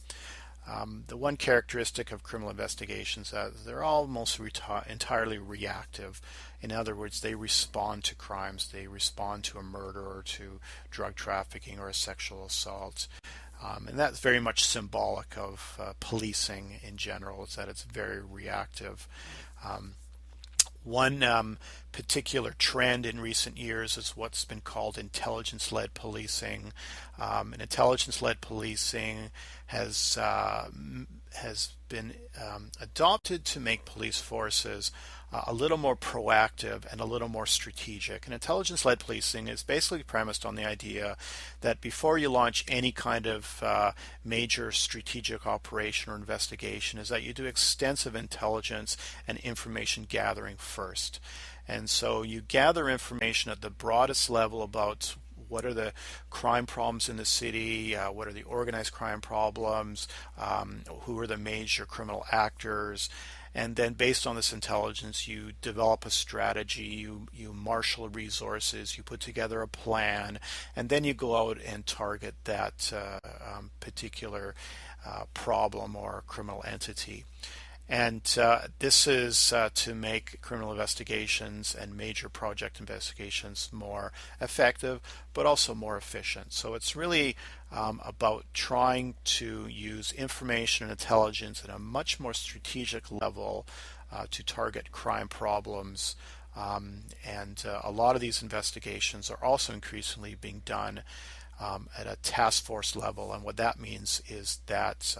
The one characteristic of criminal investigations is that they're almost entirely reactive. In other words, they respond to crimes. They respond to a murder or to drug trafficking or a sexual assault. And that's very much symbolic of policing in general, is that it's very reactive. One particular trend in recent years is what's been called intelligence-led policing. And intelligence-led policing has been adopted to make police forces a little more proactive and a little more strategic. And intelligence-led policing is basically premised on the idea that before you launch any kind of major strategic operation or investigation, is that you do extensive intelligence and information gathering first. And so you gather information at the broadest level about what are the crime problems in the city, what are the organized crime problems, who are the major criminal actors, and then based on this intelligence you develop a strategy, you marshal resources, you put together a plan, and then you go out and target that particular problem or criminal entity. And this is to make criminal investigations and major project investigations more effective, but also more efficient. So it's really about trying to use information and intelligence at a much more strategic level to target crime problems And a lot of these investigations are also increasingly being done at a task force level. And what that means is that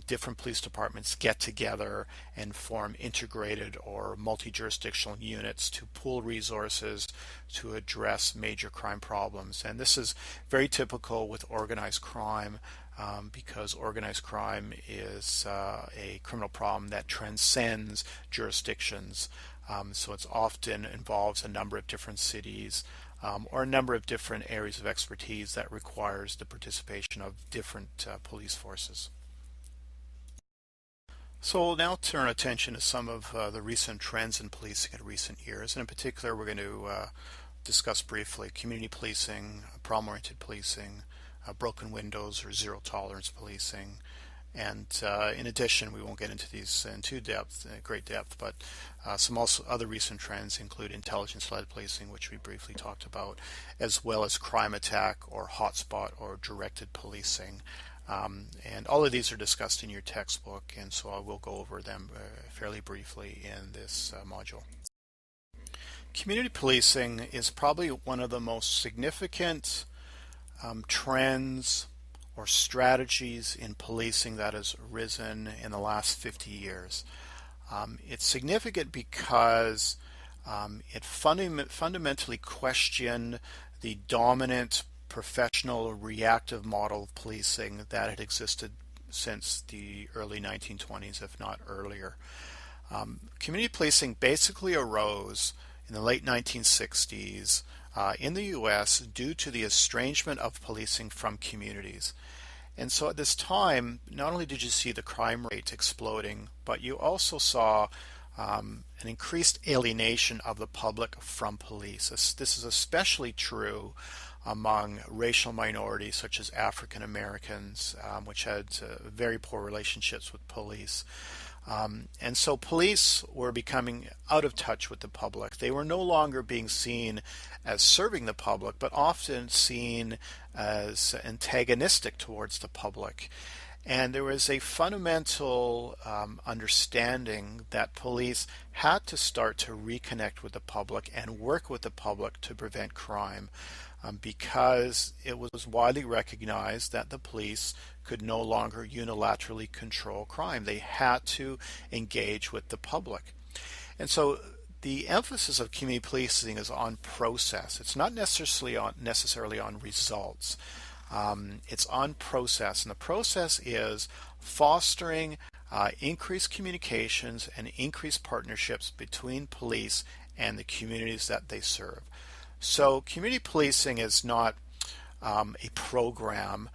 different police departments get together and form integrated or multi-jurisdictional units to pool resources to address major crime problems. And this is very typical with organized crime, because organized crime is a criminal problem that transcends jurisdictions. So it often involves a number of different cities, or a number of different areas of expertise that requires the participation of different police forces. So we'll now turn attention to some of the recent trends in policing in recent years. And in particular, we're going to discuss briefly community policing, problem-oriented policing, broken windows or zero tolerance policing. And in addition, we won't get into these in great depth, but some also other recent trends include intelligence-led policing, which we briefly talked about, as well as crime attack or hotspot or directed policing. And all of these are discussed in your textbook, and so I will go over them fairly briefly in this module. Community policing is probably one of the most significant trends or strategies in policing that has arisen in the last 50 years. It's significant because it fundamentally questioned the dominant professional reactive model of policing that had existed since the early 1920s, if not earlier. Community policing basically arose in the late 1960s in the US due to the estrangement of policing from communities. And so at this time, not only did you see the crime rate exploding, but you also saw an increased alienation of the public from police. This is especially true among racial minorities such as African Americans, which had very poor relationships with police. And so police were becoming out of touch with the public. They were no longer being seen as serving the public, but often seen as antagonistic towards the public. And there was a fundamental understanding that police had to start to reconnect with the public and work with the public to prevent crime, because it was widely recognized that the police could no longer unilaterally control crime. They had to engage with the public. And so the emphasis of community policing is on process. It's not necessarily on results. It's on process, and the process is fostering increased communications and increased partnerships between police and the communities that they serve. So community policing is not a program.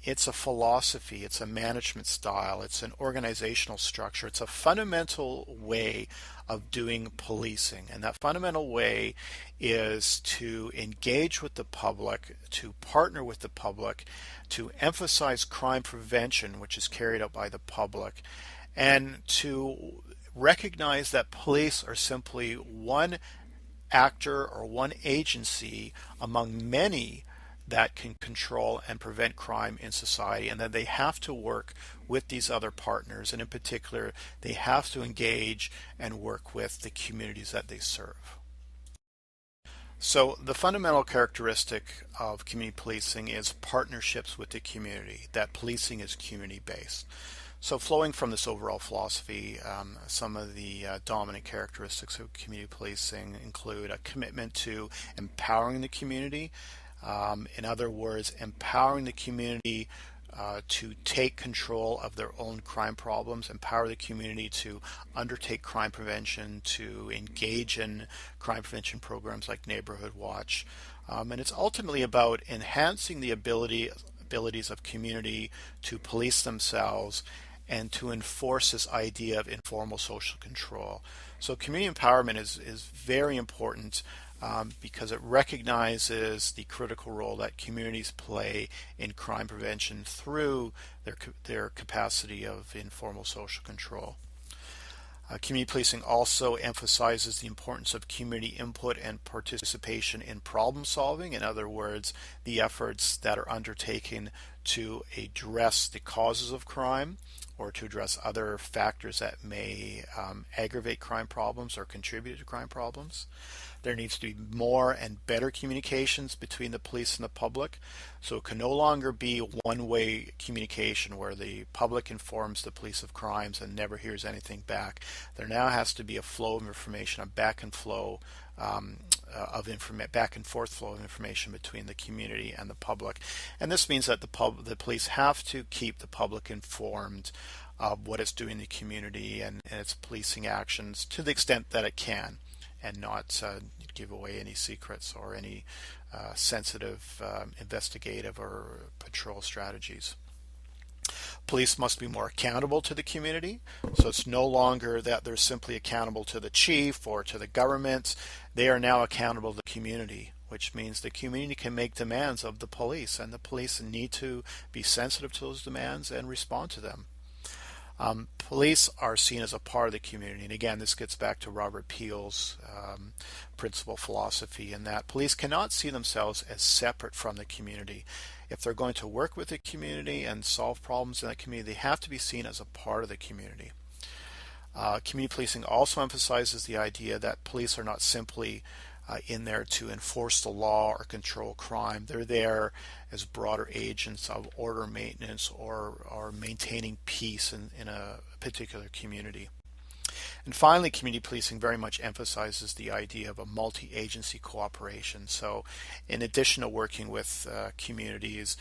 It's a philosophy. It's a management style. It's an organizational structure. It's a fundamental way of doing policing. And that fundamental way is to engage with the public, to partner with the public, to emphasize crime prevention, which is carried out by the public, and to recognize that police are simply one actor or one agency among many that can control and prevent crime in society, and that they have to work with these other partners, and in particular they have to engage and work with the communities that they serve. So the fundamental characteristic of community policing is partnerships with the community, that policing is community based. So flowing from this overall philosophy, some of the dominant characteristics of community policing include a commitment to empowering the community. In other words, empowering the community to take control of their own crime problems, empower the community to undertake crime prevention, to engage in crime prevention programs like Neighborhood Watch. And it's ultimately about enhancing the abilities of community to police themselves and to enforce this idea of informal social control. So community empowerment is very important because it recognizes the critical role that communities play in crime prevention through their capacity of informal social control. Community policing also emphasizes the importance of community input and participation in problem solving. In other words, the efforts that are undertaken to address the causes of crime or to address other factors that may aggravate crime problems or contribute to crime problems. There needs to be more and better communications between the police and the public. So it can no longer be one-way communication where the public informs the police of crimes and never hears anything back. There now has to be a flow of information, a back and forth flow of information between the community and the public. And this means that the police have to keep the public informed of what it's doing in the community and its policing actions to the extent that it can, and not give away any secrets or any sensitive investigative or patrol strategies. Police must be more accountable to the community. So it's no longer that they're simply accountable to the chief or to the government. They are now accountable to the community, which means the community can make demands of the police, and the police need to be sensitive to those demands and respond to them. Police are seen as a part of the community, and again, this gets back to Robert Peel's principal philosophy in that police cannot see themselves as separate from the community. If they're going to work with the community and solve problems in the community, they have to be seen as a part of the community. Community policing also emphasizes the idea that police are not simply in there to enforce the law or control crime. They're there as broader agents of order maintenance or maintaining peace in a particular community. And finally, community policing very much emphasizes the idea of a multi-agency cooperation. So in addition to working with communities,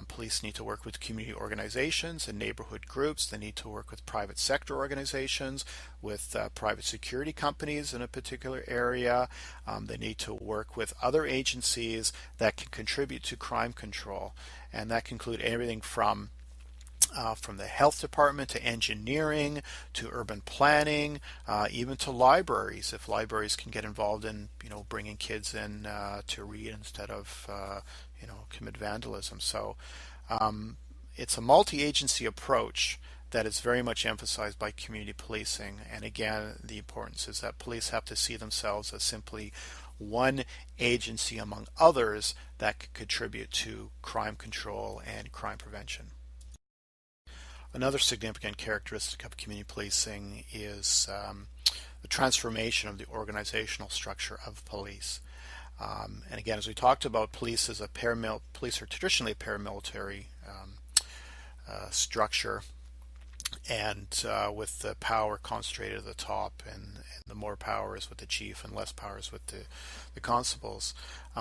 police need to work with community organizations and neighborhood groups. They need to work with private sector organizations, with private security companies in a particular area. They need to work with other agencies that can contribute to crime control. And that can include everything from the health department to engineering to urban planning, even to libraries. If libraries can get involved in bringing kids in to read instead of commit vandalism. So it's a multi-agency approach that is very much emphasized by community policing. And again, the importance is that police have to see themselves as simply one agency among others that can contribute to crime control and crime prevention. Another significant characteristic of community policing is the transformation of the organizational structure of police. And again, as we talked about, police are traditionally a paramilitary structure, and with the power concentrated at the top, and the more power is with the chief and less power is with the constables.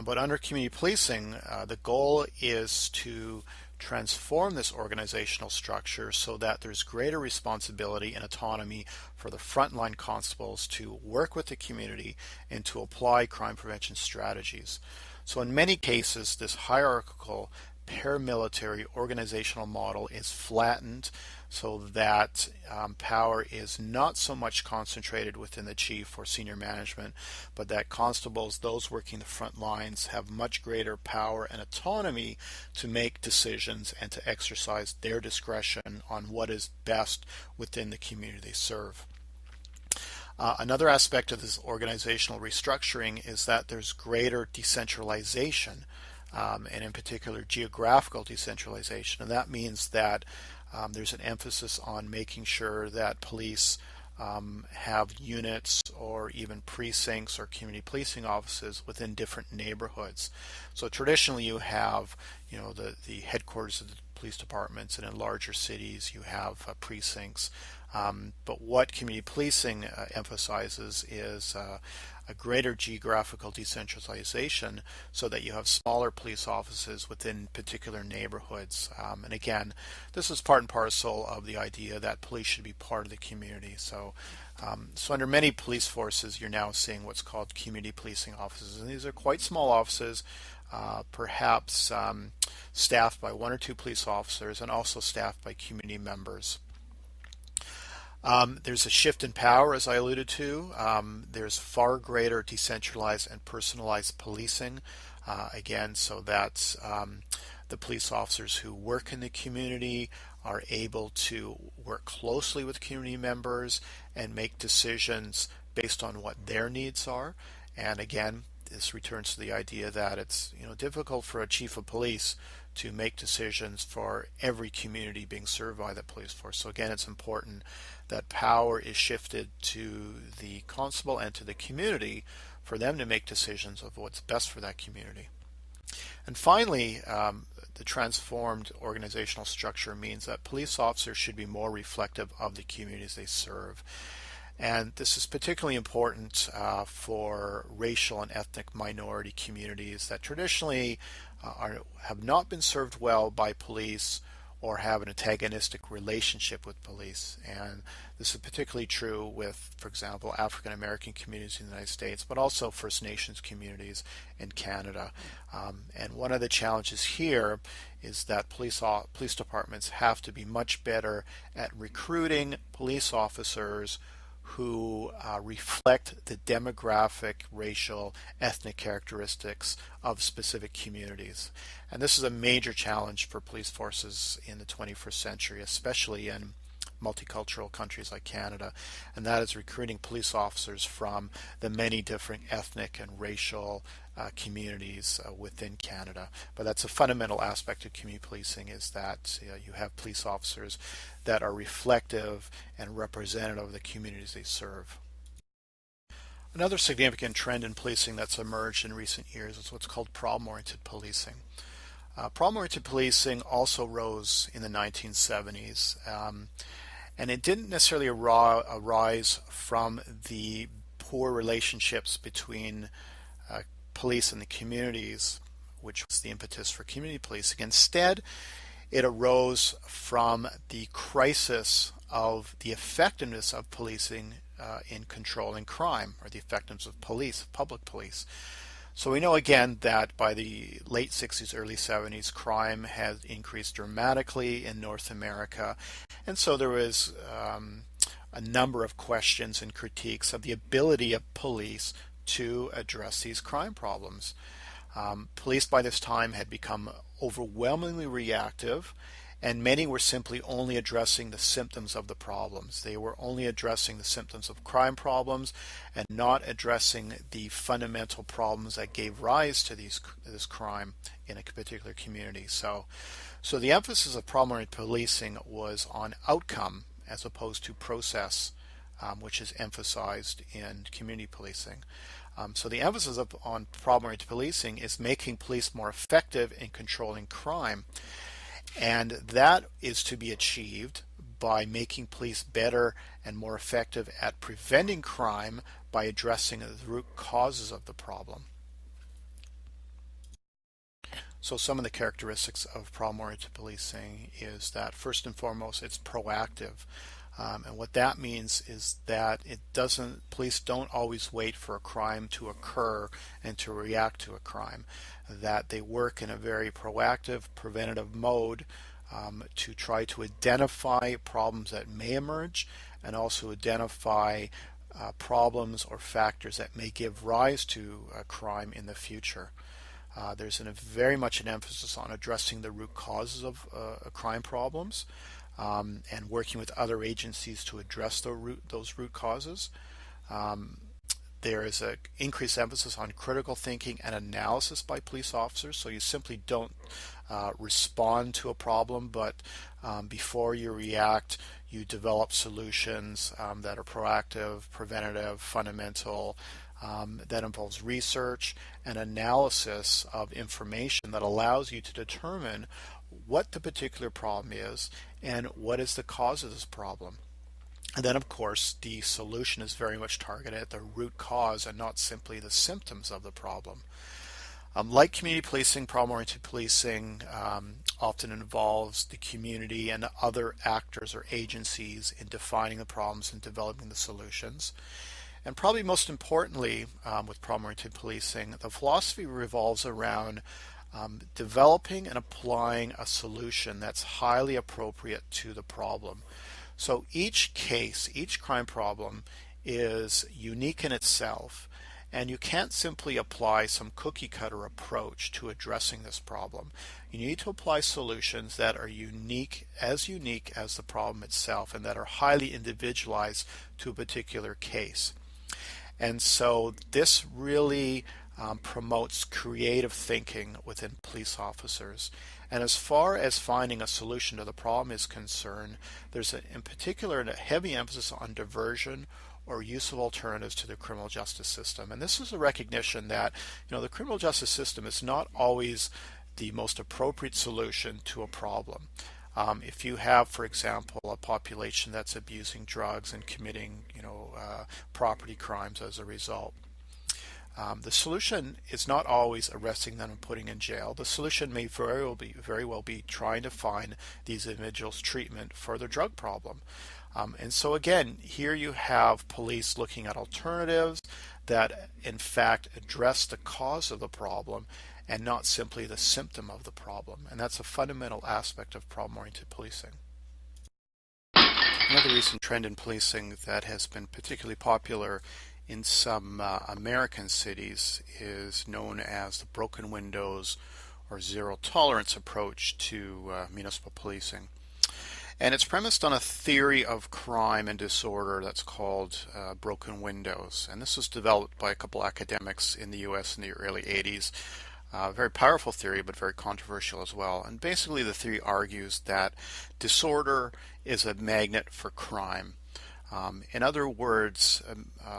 But under community policing, the goal is to transform this organizational structure so that there's greater responsibility and autonomy for the frontline constables to work with the community and to apply crime prevention strategies. So in many cases, this hierarchical paramilitary organizational model is flattened so that power is not so much concentrated within the chief or senior management, but that constables, those working the front lines, have much greater power and autonomy to make decisions and to exercise their discretion on what is best within the community they serve. Another aspect of this organizational restructuring is that there's greater decentralization, and in particular geographical decentralization. And that means that there's an emphasis on making sure that police have units or even precincts or community policing offices within different neighborhoods. So traditionally you have the headquarters of the police departments, and in larger cities you have precincts. But what community policing emphasizes is a greater geographical decentralization so that you have smaller police offices within particular neighborhoods. And again, this is part and parcel of the idea that police should be part of the community. So under many police forces, you're now seeing what's called community policing offices. And these are quite small offices, perhaps staffed by one or two police officers and also staffed by community members. There's a shift in power, as I alluded to. There's far greater decentralized and personalized policing. Again, so that the police officers who work in the community are able to work closely with community members and make decisions based on what their needs are. And again, this returns to the idea that it's difficult for a chief of police to make decisions for every community being served by the police force. So again, it's important that power is shifted to the constable and to the community for them to make decisions of what's best for that community. And finally, the transformed organizational structure means that police officers should be more reflective of the communities they serve. And this is particularly important for racial and ethnic minority communities that traditionally have not been served well by police or have an antagonistic relationship with police. And this is particularly true with, for example, African American communities in the United States, but also First Nations communities in Canada. And one of the challenges here is that police departments have to be much better at recruiting police officers who reflect the demographic, racial, ethnic characteristics of specific communities. And this is a major challenge for police forces in the 21st century, especially in multicultural countries like Canada, and that is recruiting police officers from the many different ethnic and racial communities within Canada. But that's a fundamental aspect of community policing, is that you have police officers that are reflective and representative of the communities they serve. Another significant trend in policing that's emerged in recent years is what's called problem-oriented policing. Problem-oriented policing also rose in the 1970s, and it didn't necessarily arise from the poor relationships between police and the communities, which was the impetus for community policing. Instead, it arose from the crisis of the effectiveness of policing in controlling crime, or the effectiveness of police, public police. So we know again that by the late 60s, early 70s, crime has increased dramatically in North America. And so there was a number of questions and critiques of the ability of police to address these crime problems. Police by this time had become overwhelmingly reactive, and many were simply only addressing the symptoms of the problems. They were only addressing the symptoms of crime problems and not addressing the fundamental problems that gave rise to this crime in a particular community. So the emphasis of problem-oriented policing was on outcome as opposed to process, which is emphasized in community policing. So the emphasis on problem-oriented policing is making police more effective in controlling crime. And that is to be achieved by making police better and more effective at preventing crime by addressing the root causes of the problem. So some of the characteristics of problem-oriented policing is that, first and foremost, it's proactive. And what that means is that police don't always wait for a crime to occur and to react to a crime, that they work in a very proactive, preventative mode to try to identify problems that may emerge, and also identify problems or factors that may give rise to a crime in the future. There's very much an emphasis on addressing the root causes of crime problems, and working with other agencies to address those root causes. There is an increased emphasis on critical thinking and analysis by police officers. So you simply don't respond to a problem, but before you react, you develop solutions that are proactive, preventative, fundamental, that involves research and analysis of information that allows you to determine what the particular problem is and what is the cause of this problem. And then, of course, the solution is very much targeted at the root cause and not simply the symptoms of the problem. Like community policing, problem-oriented policing often involves the community and other actors or agencies in defining the problems and developing the solutions. And probably most importantly, with problem-oriented policing, the philosophy revolves around developing and applying a solution that's highly appropriate to the problem. So each case, each crime problem is unique in itself, and you can't simply apply some cookie cutter approach to addressing this problem. You need to apply solutions that are unique as the problem itself, and that are highly individualized to a particular case. And so this really promotes creative thinking within police officers. And as far as finding a solution to the problem is concerned, there's in particular a heavy emphasis on diversion or use of alternatives to the criminal justice system. And this is a recognition that, the criminal justice system is not always the most appropriate solution to a problem. If you have, for example, a population that's abusing drugs and committing, property crimes as a result, the solution is not always arresting them and putting in jail. The solution may very well be trying to find these individuals treatment for their drug problem. And so again, here you have police looking at alternatives that in fact address the cause of the problem and not simply the symptom of the problem. And that's a fundamental aspect of problem-oriented policing. Another recent trend in policing that has been particularly popular in some American cities is known as the broken windows or zero tolerance approach to municipal policing. And it's premised on a theory of crime and disorder that's called broken windows. And this was developed by a couple academics in the US in the early 80s. Very powerful theory, but very controversial as well. And basically the theory argues that disorder is a magnet for crime. In other words,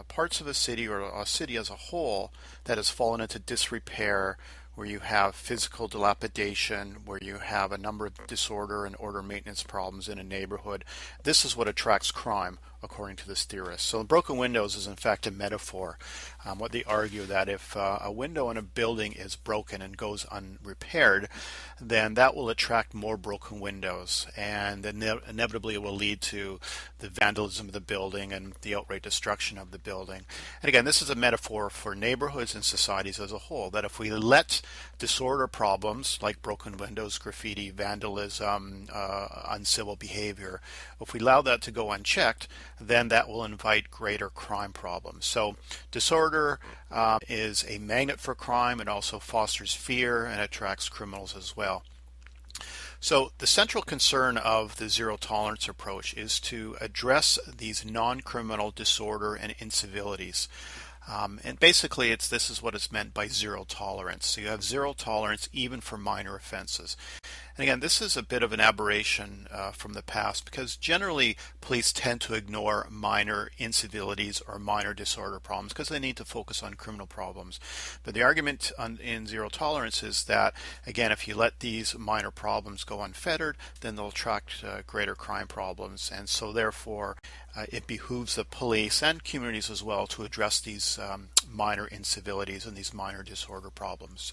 parts of a city or a city as a whole that has fallen into disrepair, where you have physical dilapidation, where you have a number of disorder and order maintenance problems in a neighborhood, this is what attracts crime, according to this theorist. So broken windows is in fact a metaphor. What they argue that if a window in a building is broken and goes unrepaired, then that will attract more broken windows, and inevitably it will lead to the vandalism of the building and the outright destruction of the building. And again, this is a metaphor for neighborhoods and societies as a whole, that if we let disorder problems like broken windows, graffiti, vandalism, uncivil behavior, if we allow that to go unchecked, then that will invite greater crime problems. So disorder is a magnet for crime. It also fosters fear and attracts criminals as well. So the central concern of the zero tolerance approach is to address these non-criminal disorder and incivilities. And basically this is what is meant by zero tolerance. So you have zero tolerance even for minor offenses. And again, this is a bit of an aberration from the past, because generally police tend to ignore minor incivilities or minor disorder problems because they need to focus on criminal problems. But the argument in zero tolerance is that, again, if you let these minor problems go unfettered, then they'll attract greater crime problems. And so therefore, it behooves the police and communities as well to address these minor incivilities and these minor disorder problems.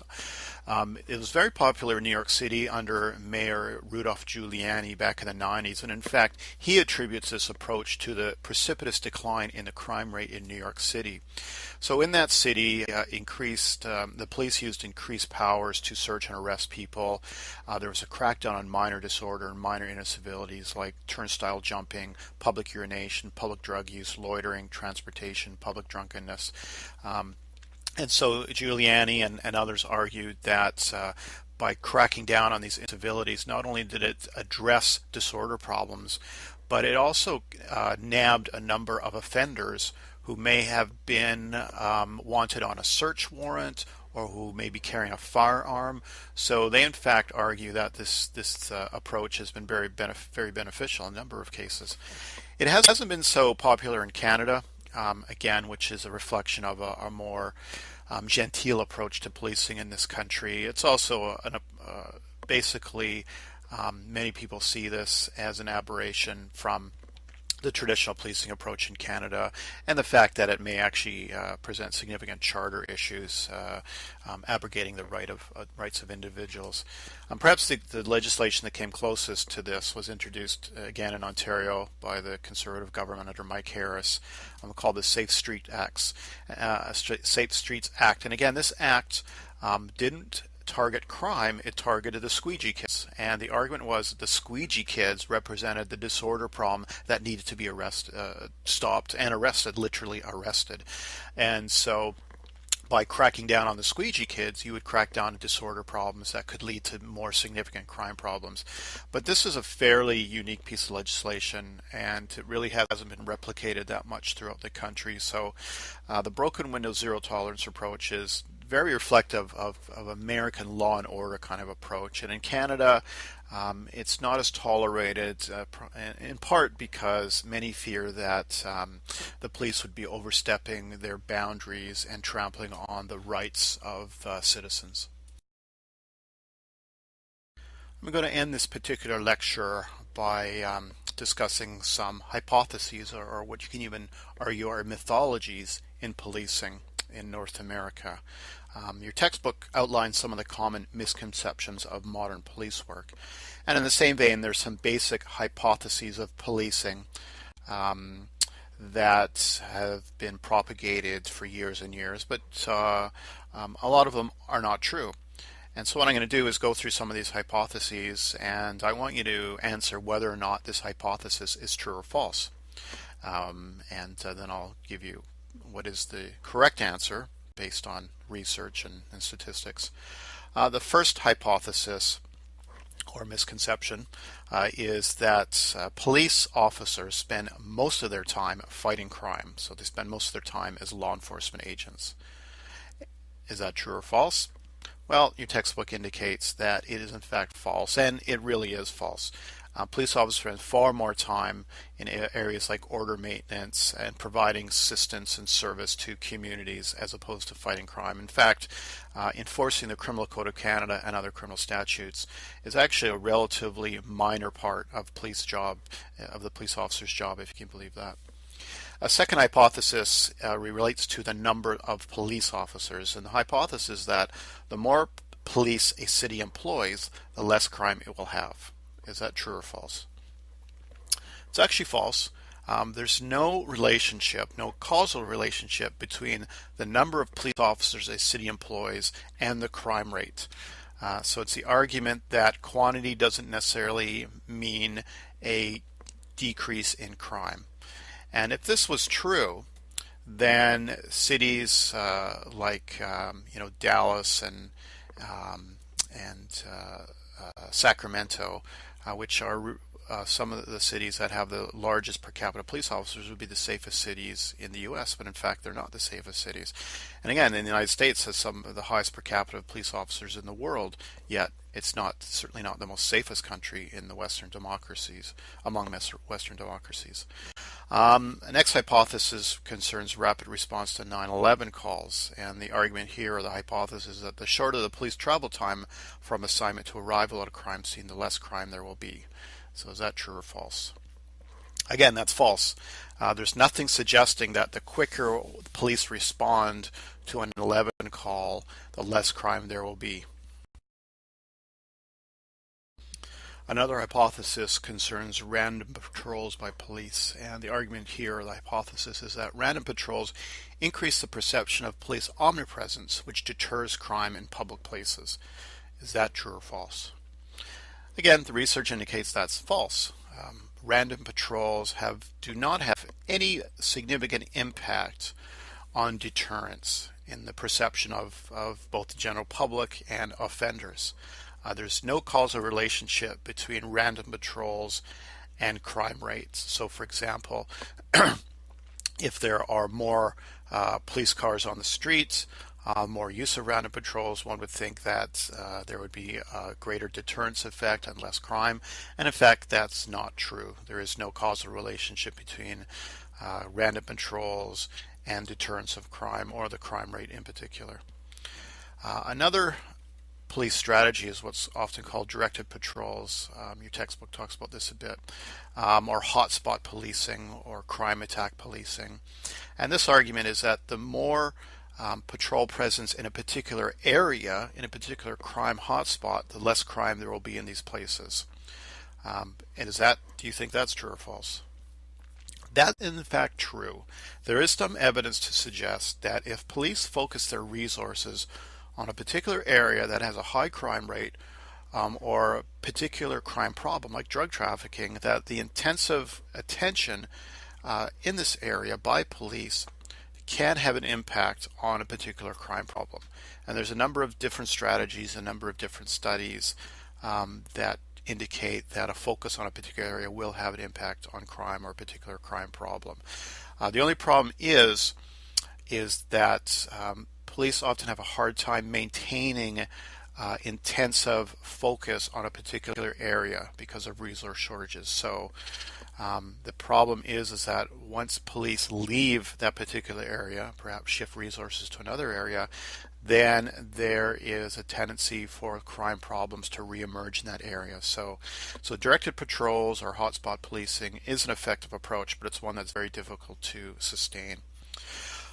It was very popular in New York City under Mayor Rudolph Giuliani back in the 90s, and in fact he attributes this approach to the precipitous decline in the crime rate in New York City. So in that city, the police used increased powers to search and arrest people. There was a crackdown on minor disorder and minor incivilities like turnstile jumping, public urination, public drug use, loitering, transportation, public drunkenness. And so Giuliani and others argued that by cracking down on these incivilities, not only did it address disorder problems, but it also nabbed a number of offenders who may have been wanted on a search warrant or who may be carrying a firearm. So they in fact argue that this approach has been very beneficial in a number of cases. It hasn't been so popular in Canada, again, which is a reflection of a more genteel approach to policing in this country. It's also basically many people see this as an aberration from the traditional policing approach in Canada, and the fact that it may actually present significant charter issues, abrogating the rights of individuals. Perhaps the legislation that came closest to this was introduced again in Ontario by the Conservative government under Mike Harris, called the Safe Streets Act. And again, this act didn't target crime, it targeted the squeegee kids. And the argument was that the squeegee kids represented the disorder problem that needed to be stopped and arrested, literally arrested. And so by cracking down on the squeegee kids, you would crack down on disorder problems that could lead to more significant crime problems. But this is a fairly unique piece of legislation, and it really hasn't been replicated that much throughout the country. So the broken window zero tolerance approach is very reflective of American law and order kind of approach. And in Canada, it's not as tolerated, in part because many fear that the police would be overstepping their boundaries and trampling on the rights of citizens. I'm going to end this particular lecture by discussing some hypotheses, or what you can even argue are mythologies in policing in North America. Your textbook outlines some of the common misconceptions of modern police work. And in the same vein, there's some basic hypotheses of policing that have been propagated for years and years, but a lot of them are not true. And so what I'm going to do is go through some of these hypotheses, and I want you to answer whether or not this hypothesis is true or false. Then I'll give you what is the correct answer based on research and statistics. The first hypothesis or misconception is that police officers spend most of their time fighting crime. So they spend most of their time as law enforcement agents. Is that true or false? Well, your textbook indicates that it is in fact false, and it really is false. Police officers spend far more time in areas like order maintenance and providing assistance and service to communities as opposed to fighting crime. In fact, enforcing the Criminal Code of Canada and other criminal statutes is actually a relatively minor part of the police officer's job, if you can believe that. A second hypothesis relates to the number of police officers, and the hypothesis is that the more police a city employs, the less crime it will have. Is that true or false? It's actually false. There's no relationship, no causal relationship between the number of police officers a city employs and the crime rate. So it's the argument that quantity doesn't necessarily mean a decrease in crime. And if this was true, then cities like Dallas and Sacramento, which are some of the cities that have the largest per capita police officers, would be the safest cities in the U.S., but in fact they're not the safest cities. And again, in the United States has some of the highest per capita police officers in the world, yet it's certainly not the most safest country in the Western democracies, among Western democracies. Next hypothesis concerns rapid response to 9/11 calls, and the argument here, or the hypothesis, is that the shorter the police travel time from assignment to arrival at a crime scene, the less crime there will be. So is that true or false? Again, that's false. There's nothing suggesting that the quicker police respond to an 11 call, the less crime there will be. Another hypothesis concerns random patrols by police, and the argument here, or the hypothesis, is that random patrols increase the perception of police omnipresence, which deters crime in public places. Is that true or false? Again, the research indicates that's false. Random patrols do not have any significant impact on deterrence in the perception of both the general public and offenders. There's no causal relationship between random patrols and crime rates. So for example, if there are more police cars on the streets, more use of random patrols, one would think that there would be a greater deterrence effect and less crime. And in fact, that's not true. There is no causal relationship between random patrols and deterrence of crime, or the crime rate in particular. Another police strategy is what's often called directed patrols. Your textbook talks about this a bit, or hotspot policing, or crime attack policing. And this argument is that the more patrol presence in a particular area, in a particular crime hotspot, the less crime there will be in these places. And do you think that's true or false? That is in fact true. There is some evidence to suggest that if police focus their resources on a particular area that has a high crime rate, or a particular crime problem like drug trafficking, that the intensive attention in this area by police can have an impact on a particular crime problem. And there's a number of different strategies, a number of different studies that indicate that a focus on a particular area will have an impact on crime or a particular crime problem. The only problem is that police often have a hard time maintaining intensive focus on a particular area because of resource shortages. So the problem is that once police leave that particular area, perhaps shift resources to another area, then there is a tendency for crime problems to reemerge in that area. So directed patrols or hotspot policing is an effective approach, but it's one that's very difficult to sustain.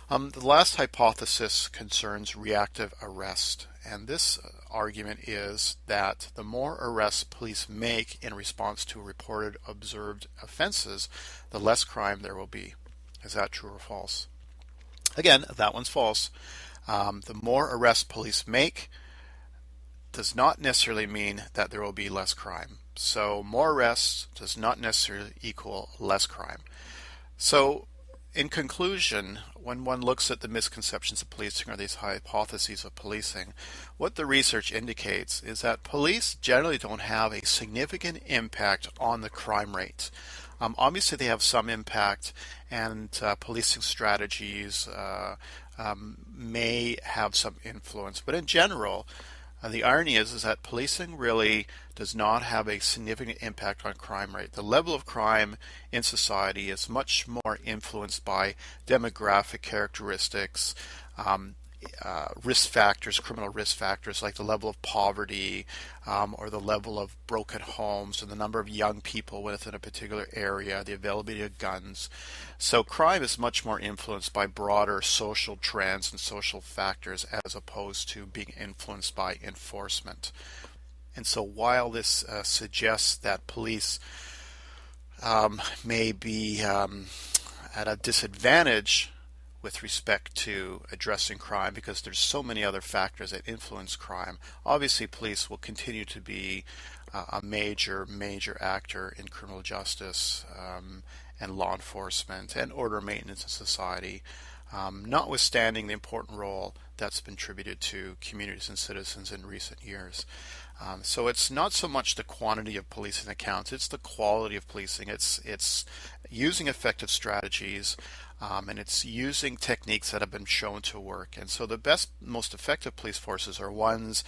The last hypothesis concerns reactive arrest, and this argument is that the more arrests police make in response to reported observed offenses, the less crime there will be. Is that true or false? Again, that one's false. The more arrests police make does not necessarily mean that there will be less crime. So more arrests does not necessarily equal less crime. So in conclusion, when one looks at the misconceptions of policing or these hypotheses of policing, what the research indicates is that police generally don't have a significant impact on the crime rate. Obviously, they have some impact, and policing strategies may have some influence, but in general, the irony is that policing really does not have a significant impact on crime rate. The level of crime in society is much more influenced by demographic characteristics, risk factors, criminal risk factors like the level of poverty or the level of broken homes and the number of young people within a particular area, the availability of guns. So crime is much more influenced by broader social trends and social factors as opposed to being influenced by enforcement. And so while this suggests that police may be at a disadvantage with respect to addressing crime because there's so many other factors that influence crime, obviously police will continue to be a major actor in criminal justice and law enforcement and order maintenance in society, notwithstanding the important role that's been attributed to communities and citizens in recent years. So it's not so much the quantity of policing that counts, it's the quality of policing. It's using effective strategies and it's using techniques that have been shown to work. And so the best, most effective police forces are ones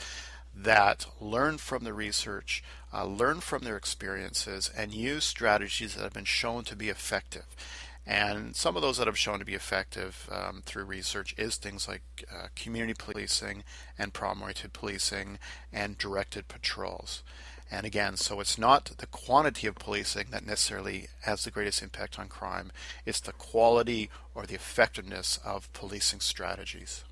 that learn from the research, learn from their experiences, and use strategies that have been shown to be effective. And some of those that have shown to be effective through research is things like community policing and problem-oriented policing and directed patrols. And again, so it's not the quantity of policing that necessarily has the greatest impact on crime, it's the quality or the effectiveness of policing strategies.